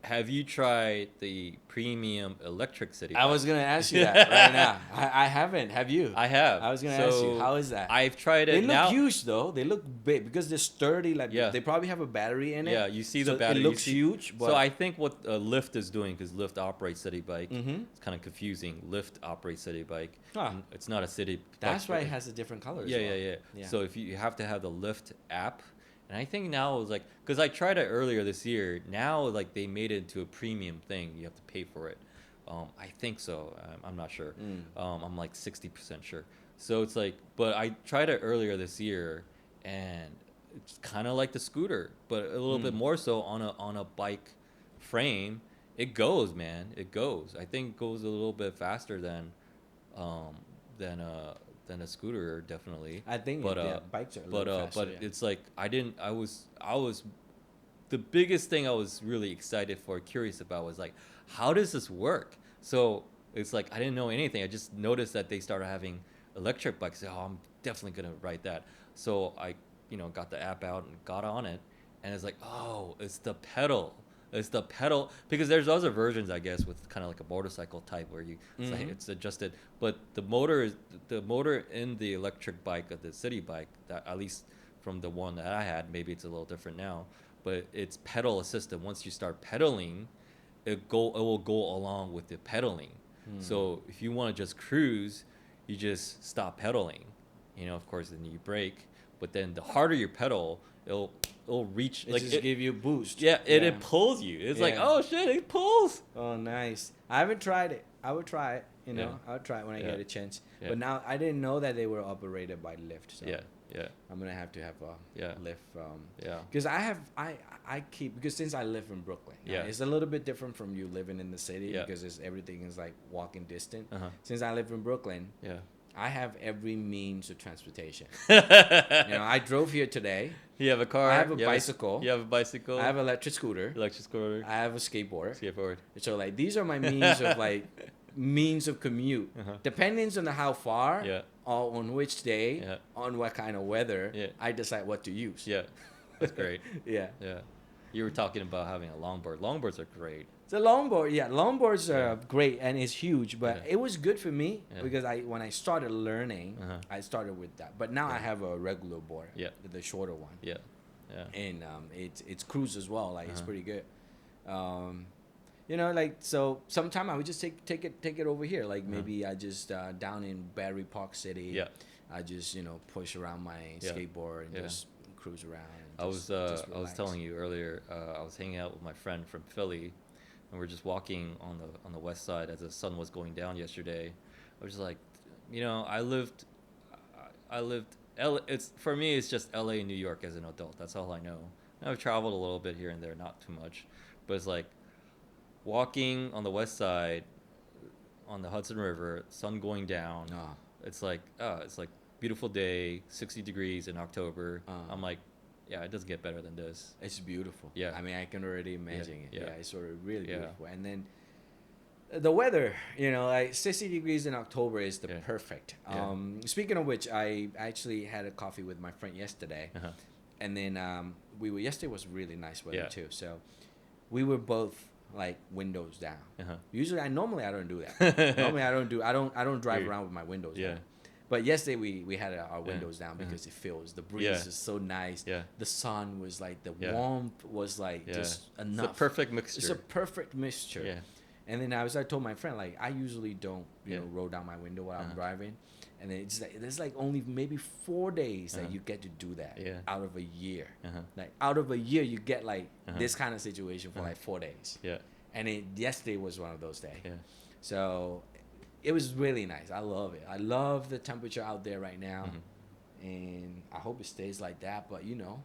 have you tried the premium electric city bike? I was gonna ask you that right now. I haven't. Have you? I have. I was gonna ask you. How is that? I've tried it They look now. huge though. They look big because they're sturdy. Like Yeah. they probably have a battery in it. Yeah, you see the So battery. It you looks see- huge. But So I think what Lyft is doing, because Lyft operates city bike, Mhm. it's kind of confusing. Lyft operates city bike. Huh. It's not a city. That's bike. why it has a different color. as Yeah, well. yeah. So if you have to have the Lyft app, and I think now it's like, because I tried it earlier this year. Now like they made it into a premium thing. You have to pay for it. I think so. I'm not sure. I'm like 60% sure. So it's like, but I tried it earlier this year, and it's kind of like the scooter, but a little bit more so on a bike frame. It goes, man. It goes. I think it goes a little bit faster than a scooter, definitely. I think But bikes are a little faster. but it's like I was the biggest thing I was really excited for, curious about was like, how does this work? So it's like I didn't know anything. I just noticed that they started having electric bikes. Oh, I'm definitely gonna ride that. So I, got the app out and got on it, and it's like, oh, it's the pedal. It's the pedal, because there's other versions, I guess, with kind of like a motorcycle type where it's like it's adjusted. But the motor in the electric bike of the city bike, that at least from the one that I had, maybe it's a little different now, but it's pedal assisted. Once you start pedaling, it will go along with the pedaling. So if you want to just cruise, you just stop pedaling. Of course, then you brake. But then the harder you pedal, it'll reach. it just give you a boost. Yeah, it pulls you. It's like, Yeah. oh shit, it pulls. Oh, nice. I haven't tried it. I would try it. You know, Yeah. I'll try it when I Yeah. get a chance. Yeah. But now I didn't know that they were operated by Lyft. So Yeah. Yeah. I'm gonna have to have a Yeah. Lyft. Yeah. Because I keep, because since I live in Brooklyn, Yeah. it's a little bit different from you living in the city Yeah. because everything is like walking distant. Uh-huh. Since I live in Brooklyn, Yeah. I have every means of transportation. You I drove here today. have a car. I have a you bicycle. You have a bicycle. I have an electric scooter. electric scooter. I have a skateboard. Skateboard. So like these are my means of means of commute. Uh-huh. Depending on how far, Yeah. or on which day, Yeah. on what kind of weather, Yeah. I decide what to use. Yeah. That's great. Yeah. Yeah. You were talking about having a longboard. Longboards are great. The longboard, longboards are Yeah. great and it's huge, but Yeah. it was good for me Yeah. because when I started learning, Uh-huh. I started with that. But now I Yeah. have a regular board, Yeah. the shorter one, Yeah. Yeah. and it's cruise as well. Like it's Uh-huh. pretty good. So sometime I would just take it over here. Like Uh-huh. maybe I just down in Battery Park City. Yeah. I just push around my Yeah. skateboard and Yeah. just cruise around. And I was relax. telling you earlier. I was hanging out with my friend from Philly, and we're just walking on the west side as the sun was going down yesterday. I was just like, I lived. It's for me. It's just L.A. and New York as an adult. That's all I know. I've traveled a little bit here and there, not too much, but it's like walking on the west side, on the Hudson River, sun going down. Ah. It's like beautiful day, 60 degrees in October. I'm like, yeah, it doesn't get better than this. It's beautiful. Yeah. I mean, I can already imagine it. yeah. Yeah, it's sort of really Yeah. beautiful. And then the weather, like 60 degrees in October is the Yeah. perfect. Yeah. Speaking of which, I actually had a coffee with my friend yesterday. Uh-huh. And then yesterday was really nice weather Yeah. too. So we were both like windows down. Uh-huh. Usually, normally I don't do that. Normally I don't drive Weird. around with my windows Yeah. down. But yesterday we had our Yeah. windows down because it feels the breeze Yeah. is so nice. Yeah. The sun was like the Yeah. warmth was like Yeah. just It's enough. a perfect mixture. It's a perfect mixture. Yeah. And then I told my friend like I usually don't Yeah. roll down my window while I'm Uh-huh. driving, and then it's like there's like only maybe 4 days that Uh-huh. you get to do that Yeah. out of a year. Uh-huh. Like out of a year you get like Uh-huh. this kind of situation for Uh-huh. like 4 days. Yeah. And yesterday was one of those days. Yeah. So it was really nice. I love it. I love the temperature out there right now. Mhm. And I hope it stays like that. But New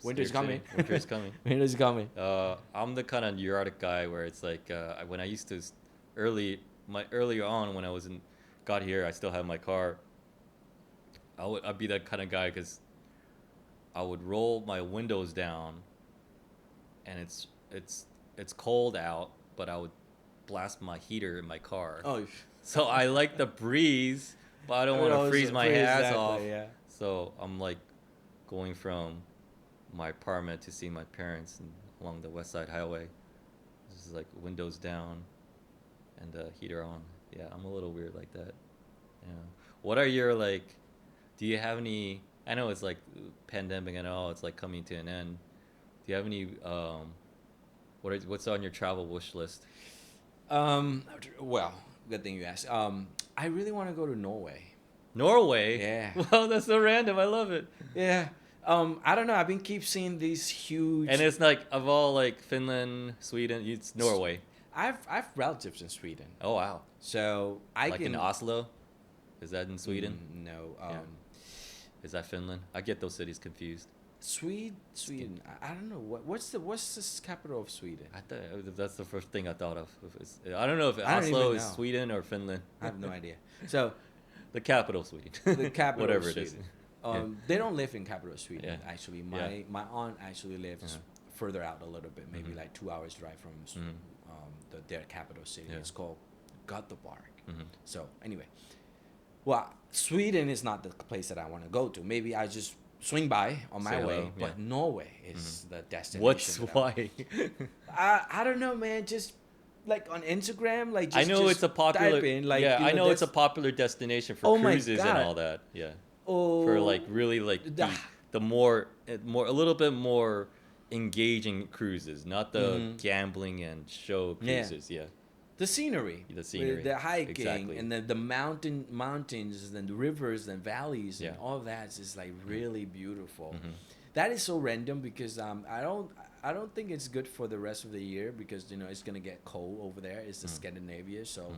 winter's York coming. City. Winter's coming. Winter's coming. I'm the kind of neurotic guy where it's like when I used to earlier on when I got here, I still have my car. I'd be that kind of guy because I would roll my windows down, and it's cold out, but I would blast my heater in my car. Oh, So I like the breeze, but I don't want to freeze my ass off. Yeah. So I'm like going from my apartment to see my parents along the West Side Highway. This is like windows down and the heater on. Yeah, I'm a little weird like that. Yeah. What are your do you have any, I know it's like pandemic and all, it's like coming to an end. Do you have any what's on your travel wish list? Well, good thing you asked. I really want to go to Norway. Norway? Yeah. Wow, that's so random. I love it. Yeah. I don't know. I've been keep seeing these huge. And it's like of all Finland, Sweden, it's Norway. I've relatives in Sweden, Oh wow. so I Like can. in Oslo? Is that in Sweden? No. Yeah. Is that Finland? I get those cities confused. Sweden. I don't know what's the capital of Sweden. I thought that's the first thing I thought of. I don't know if I don't Oslo even is know. Sweden or Finland. I have no idea. So The capital of Sweden. the capital Whatever of it is. Sweden. They don't live in capital of Sweden. Yeah. Actually, Yeah. my aunt actually lives Uh-huh. further out a little bit, maybe Mhm. like 2 hours drive from Mhm. their capital city. Yeah. It's called Gothenburg. Mhm. So anyway, well, Sweden is not the place that I want to go to. Maybe I just swing by on my Say way, hello, but yeah. Norway is the destination. What's that why? I don't know, man. Just like on Instagram, like just, I know just it's a popular. type in, like, yeah, you I know it's a that's- popular destination for Oh my cruises and God. all that. Yeah, oh, for really Ah. the more a little bit more engaging cruises, not the Mhm. gambling and show Yeah. cruises. Yeah, the scenery, The scenery, the hiking, exactly. and the mountains, and the rivers and valleys, and Yeah. all of that is just like really beautiful. Mhm. That is so random because I don't think it's good for the rest of the year because it's gonna get cold over there. It's the Mm. Scandinavia, so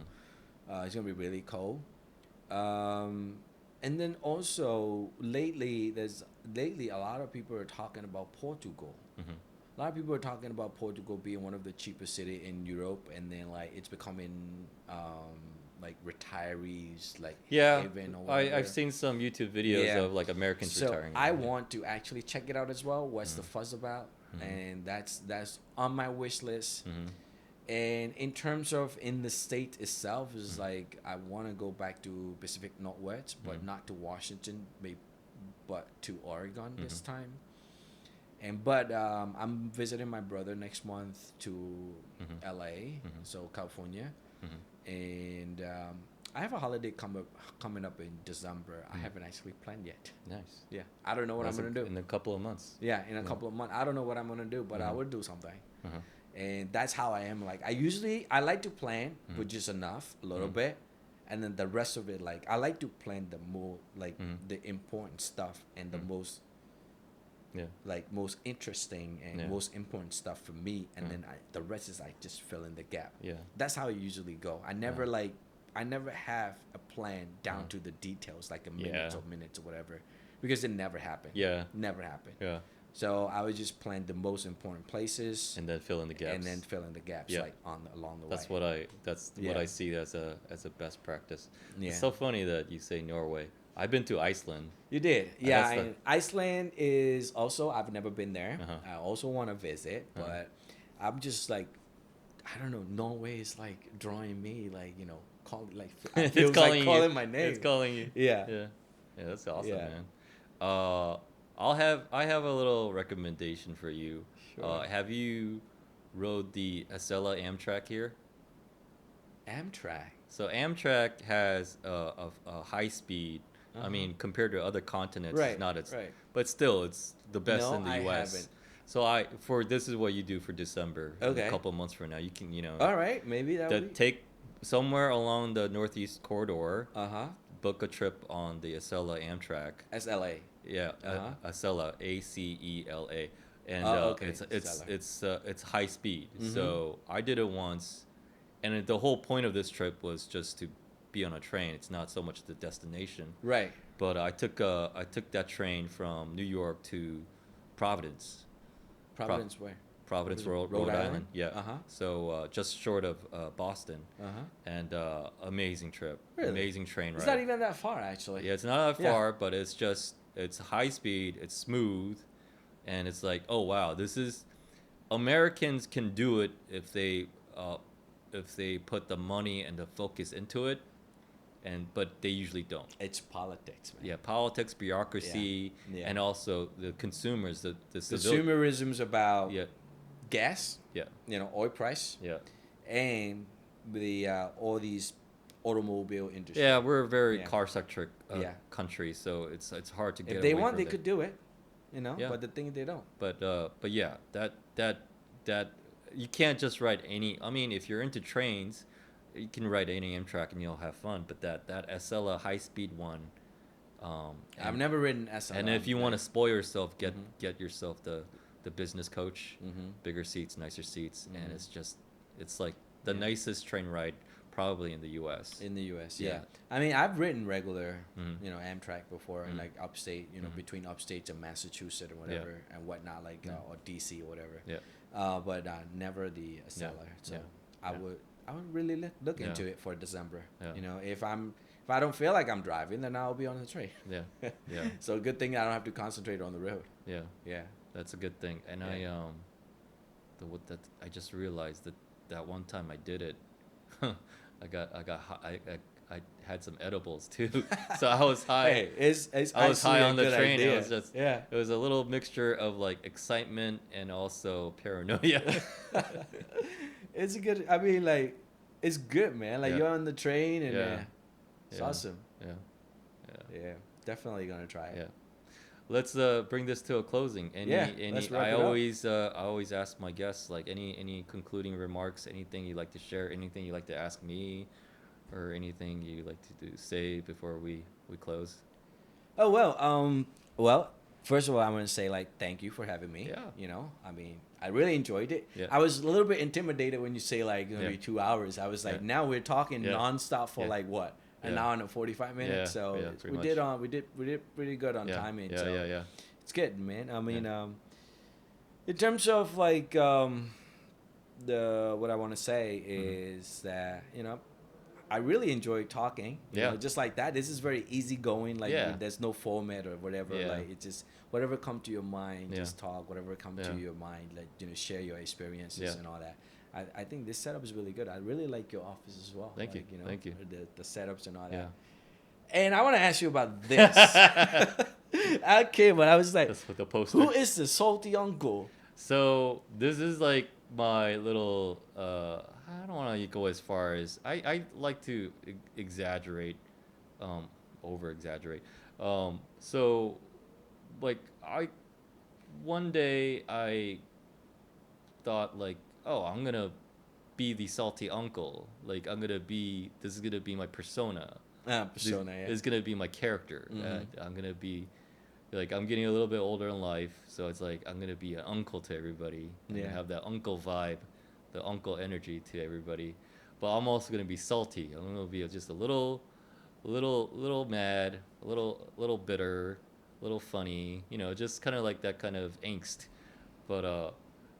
It's gonna be really cold. Um, and then also lately a lot of people are talking about Portugal. Hmm. A lot of people are talking about Portugal being one of the cheapest city in Europe, and then like it's becoming like retirees like Yeah, haven or I've whatever. seen some YouTube videos Yeah. of like Americans So retiring. I there, yeah. want to actually check it out as well. What's the Mhm. fuss about? Mhm. And that's on my wish list. Mhm. And in terms of in the state itself, is Mhm. like I want to go back to Pacific Northwest, but Mhm. not to Washington, but to Oregon this Mhm. time. And but I'm visiting my brother next month to Mhm. LA, Mhm. so California, Mhm. and I have a holiday coming up in December. I Mhm. haven't actually planned yet. Nice. Yeah, I don't know what I'm That's gonna do. in a couple of months. Yeah, in a Yeah. couple of months, I don't know what I'm gonna do, but I Mhm. would do something. Uh-huh. And that's how I am. Like I like to plan, Mhm. but just enough, a little Mhm. bit, and then the rest of it, like I like to plan the more like Mhm. the important stuff and the Mhm. most Yeah. like most interesting and Yeah. most important stuff for me, and Yeah. then the rest is I just fill in the gap. Yeah. That's how I usually go. I never have a plan down Mhm. to the details, like a Yeah. minutes or whatever, because it never happened. Yeah. Never happened. Yeah. So I would just plan the most important places And then fill in the gaps. and then fill in the gaps Yeah. like along the That's way. what Yeah. I see as a best practice. Yeah. It's so funny that you say Norway. I've been to Iceland. You did. Yeah. That's the Iceland is also, I've never been there. Uh-huh. I also want to visit, Uh-huh. but I'm just like, I don't know. Norway is like drawing me, like, call like it It's feels like calling calling you. my name. It's calling you. Yeah. Yeah. Yeah, that's awesome, Yeah. man. I have a little recommendation for you. Sure. Have you rode the Acela Amtrak here? Amtrak. So Amtrak has a high speed. I Uh-huh. mean, compared to other continents, it's Right. not its, Right. but still, it's the best No, in the I U.S. haven't. So this is what you do for December. In a Okay. couple of months from now, you can All right. Maybe that would be. take somewhere along the Northeast corridor, Uh huh. book a trip on the Acela Amtrak. SLA. Yeah, Uh-huh. Acela, Acela, and Oh, okay. it's high speed. Mhm. So I did it once, and the whole point of this trip was just to be on a train. It's not so much the destination, Right. but I took that train from New York to Providence, Providence where? Providence, Was it Rhode Island. Yeah. Uh-huh. So just short of Boston, Uh-huh. and amazing trip, Really? amazing train It's ride. not even that far actually. Yeah, it's not that Yeah. far, but it's high speed, it's smooth, and it's like, oh wow, this is Americans can do it if they put the money and the focus into it, but they usually don't. It's politics, man. Yeah, politics, bureaucracy, Yeah. Yeah. and also the consumers, the Consumerism's about yeah, gas, yeah, oil price, yeah. and the all these automobile industry. Yeah, we're a very Yeah. car-centric Yeah. country, so it's hard to get If they away want, from they that. could do it, Yeah. But the thing is they don't. But yeah, that you can't just ride any. I mean, if you're into trains, you can ride any Amtrak and you'll have fun. But that Acela high speed one, I've and, never ridden SL. and if you want to spoil yourself, Mhm. get yourself the business coach, Mm-hmm. bigger seats, nicer seats, and Mhm. it's like the Yeah. nicest train ride probably in the U.S. In the U.S., yeah. Yeah. I mean, I've ridden regular, Mhm. Amtrak before, in Mhm. like upstate, Mhm. between upstate and Massachusetts or whatever, and whatnot, like Yeah. or DC or whatever. Yeah. But never the Acela. So Yeah. I Yeah. would really look Yeah. into it for December. Yeah. If I don't feel like I'm driving, then I'll be on the train. Yeah, yeah, So good thing I don't have to concentrate on the road. yeah. Yeah. That's a good thing. And Yeah. I just realized that one time I did it, I had some edibles too, so I was high. Hey, it's I was high actually a on the good train. idea. It was just Yeah. it was a little mixture of like excitement and also paranoia. It's a good. I mean, like, it's good, man. Like Yeah. you're on the train, and Yeah. it's Yeah. awesome. Yeah, yeah, Yeah, definitely gonna try it. yeah. Let's bring this to a closing. Yeah, let's wrap it up. I always ask my guests like any concluding remarks, anything you'd like to share, anything you'd like to ask me, or anything you like to say before we close. Oh well, First of all, I want to say like thank you for having me. Yeah. You know, I mean, I really enjoyed it. Yeah. I was a little bit intimidated when you say like gonna Yeah. be 2 hours. I was like, Yeah. now we're talking Yeah. nonstop for Yeah. like what, an Yeah. hour and 45 minutes. Yeah. So Yeah, we pretty did much. we did pretty good on Yeah. timing. Yeah. So Yeah. Yeah. it's good, man. I mean, Yeah. in terms of like the what I want to say is that I really enjoy talking. You Yeah. know, just like that. This is very easygoing. Like Yeah. there's no format or whatever. Yeah. Like it's just whatever come to your mind, Yeah. just talk. Whatever come to Yeah. your mind, like share your experiences Yeah. and all that. I think this setup is really good. I really like your office as well. Thank you. Like, know, Thank you. The setups and all Yeah. that. And I want to ask you about this. Okay, but I was like, That's what the poster. who is the salty uncle? So this is like my little. I don't want to go as far as I like to exaggerate, over exaggerate. So, like one day I thought like, oh, I'm gonna be the salty uncle. Like this is gonna be my persona. Persona, This yeah. is gonna be my character. Mhm. I'm gonna be like I'm getting a little bit older in life, so it's like I'm gonna be an uncle to everybody. I'm Yeah. gonna have that uncle vibe, the uncle energy to everybody. But I'm also gonna be salty. I'm gonna be just a little mad, a little bitter, a little funny. You know, just kind of like that kind of angst. But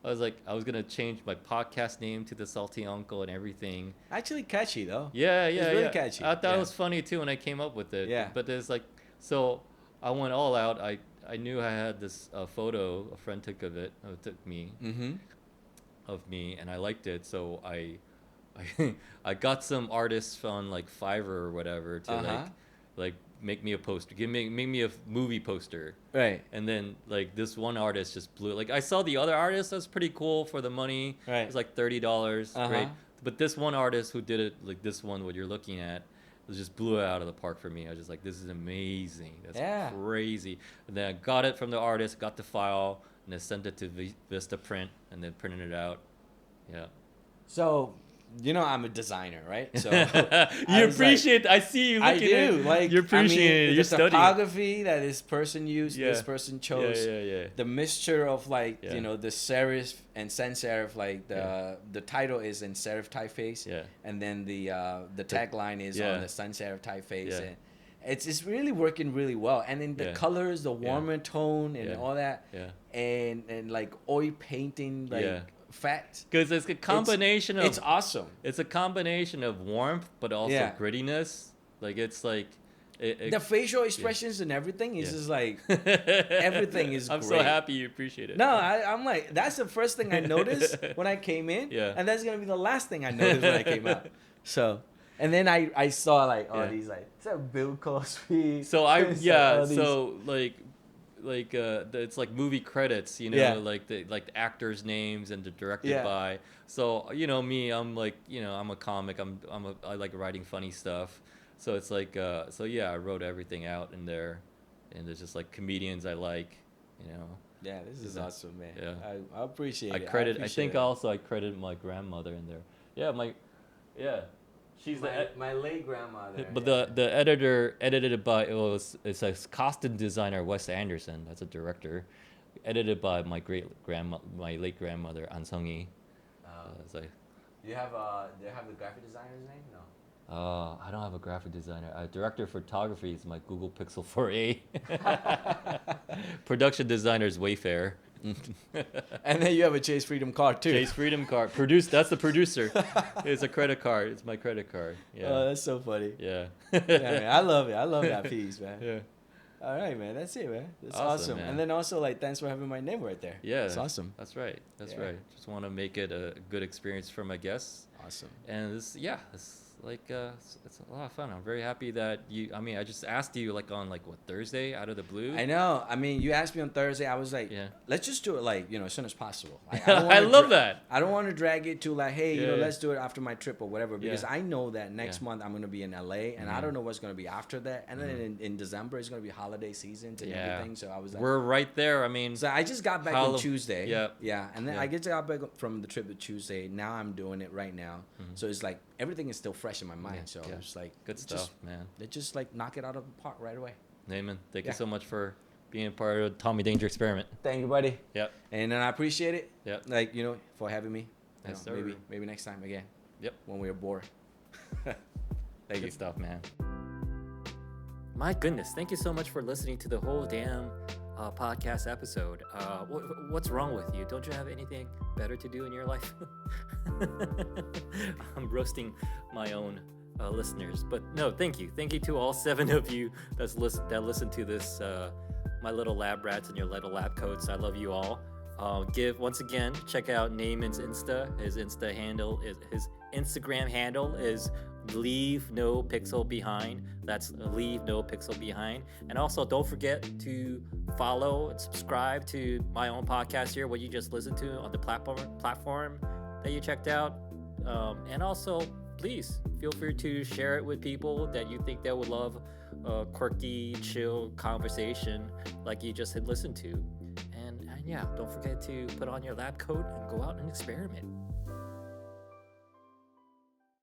I was gonna change my podcast name to the Salty Uncle and everything. Actually catchy though. Yeah, It's yeah, really yeah. catchy. I thought Yeah. it was funny too when I came up with it. Yeah. But there's like, so I went all out. I knew I had this photo a friend took of it. Took me Mm-hmm. of me, and I liked it. So I got some artists on like Fiverr or whatever to Uh-huh. like make me a poster. Make me a movie poster. Right. And then like this one artist just blew it. Like I saw the other artist that's pretty cool for the money. Right. It was like $30. Uh-huh. Great. But this one artist who did it, like this one, what you're looking at, it just blew it out of the park for me. I was just like, this is amazing. That's Yeah. crazy. And then I got it from the artist, got the file, and then sent it to Vista Print, and then printed it out. Yeah. So, I'm a designer, right? So You I was appreciate. I see you I looking do. at. Like You appreciate it. the You're studying. typography that this person used, Yeah. this person chose. Yeah. The mixture of like Yeah. the serif and sans serif, like the title is in serif typeface, Yeah. and then the tagline is Yeah. on the sans serif typeface, Yeah. and it's really working really well. And then the Yeah. colors, the warmer tone, and Yeah. all that, Yeah. and like oil painting, like Yeah. fat. Because it's a combination It's of awesome. it's a combination of warmth, but also Yeah. grittiness. Like it's like The facial expressions and everything is Yeah. just like everything is I'm so great. happy you appreciate it. No, I'm like, that's the first thing I noticed when I came in. Yeah. And that's going to be the last thing I noticed when I came out. So, and then I saw like all Yeah. these, like, is that Bill Cosby? So I It's yeah. all these- So it's like movie credits, you know, Yeah. like the actors' names and the directed Yeah. by. So me, I'm like I'm a comic. I like writing funny stuff. So it's like so yeah, I wrote everything out in there, and there's just like comedians I like, you know. Yeah, this is Yeah. awesome, man. Yeah. I appreciate I it. I think also I credit my grandmother in there. Yeah, she's my late grandmother. but the editor edited it by it's a costume designer Wes Anderson. That's a director. Edited by my my late grandmother An Sung-hee. It's like do you have the graphic designer's name? No. I don't have a graphic designer. Director of photography is my Google Pixel 4a. Production designer is Wayfair. And then you have a Chase Freedom card too. Chase Freedom card. That's the producer. It's a credit card. It's my credit card. Yeah. Oh, that's so funny. Yeah. Yeah, man, I love it. I love that piece, man. Yeah. All right, man. That's it, man. That's Awesome, awesome. man. And then also, like, thanks for having my name right there. Yeah. It's awesome. That's right. That's Yeah. right. Just want to make it a good experience for my guests. Awesome. And it's it's a lot of fun. I'm very happy that I just asked you like on like what Thursday out of the blue. I know. I mean, you asked me on Thursday. I was like, Yeah. let's just do it like, as soon as possible. I love that. I don't want to drag it to like, hey, Yeah. let's do it after my trip or whatever, because Yeah. I know that next Yeah. month I'm going to be in LA, and I Mhm. don't know what's going to be after that. And then in December, it's going to be holiday seasons and Yeah. everything. So I was like, We're right there. I mean, so I just got back on Tuesday. Yeah. Yeah. And then Yeah. I just got back from the trip to Tuesday. Now I'm doing it right now. Mhm. So it's like everything is still fresh in my mind. Yeah, So yeah. it's like, good stuff, man. Let's just like knock it out of the park right away. Neminn, thank Yeah. you so much for being a part of the Tommy Danger experiment. Thank you, buddy. Yep. And then I appreciate it. Yep. Like, for having me. Yes, You know, sir. maybe next time again. Yep. When we're bored. Thank Good you. stuff, man. My goodness, thank you so much for listening to the whole damn podcast episode. What's wrong with you? Don't you have anything better to do in your life? I'm roasting my own listeners, but no, thank you to all 7 of you that listen to this, my little lab rats and your little lab coats. I love you all. Check out Naminn's Insta. His Instagram handle is Leave No Pixel Behind. That's Leave No Pixel Behind. And also, don't forget to follow and subscribe to my own podcast here, what you just listened to on the platform that you checked out. And also, please feel free to share it with people that you think that would love a quirky, chill conversation like you just had listened to. And yeah, don't forget to put on your lab coat and go out and experiment.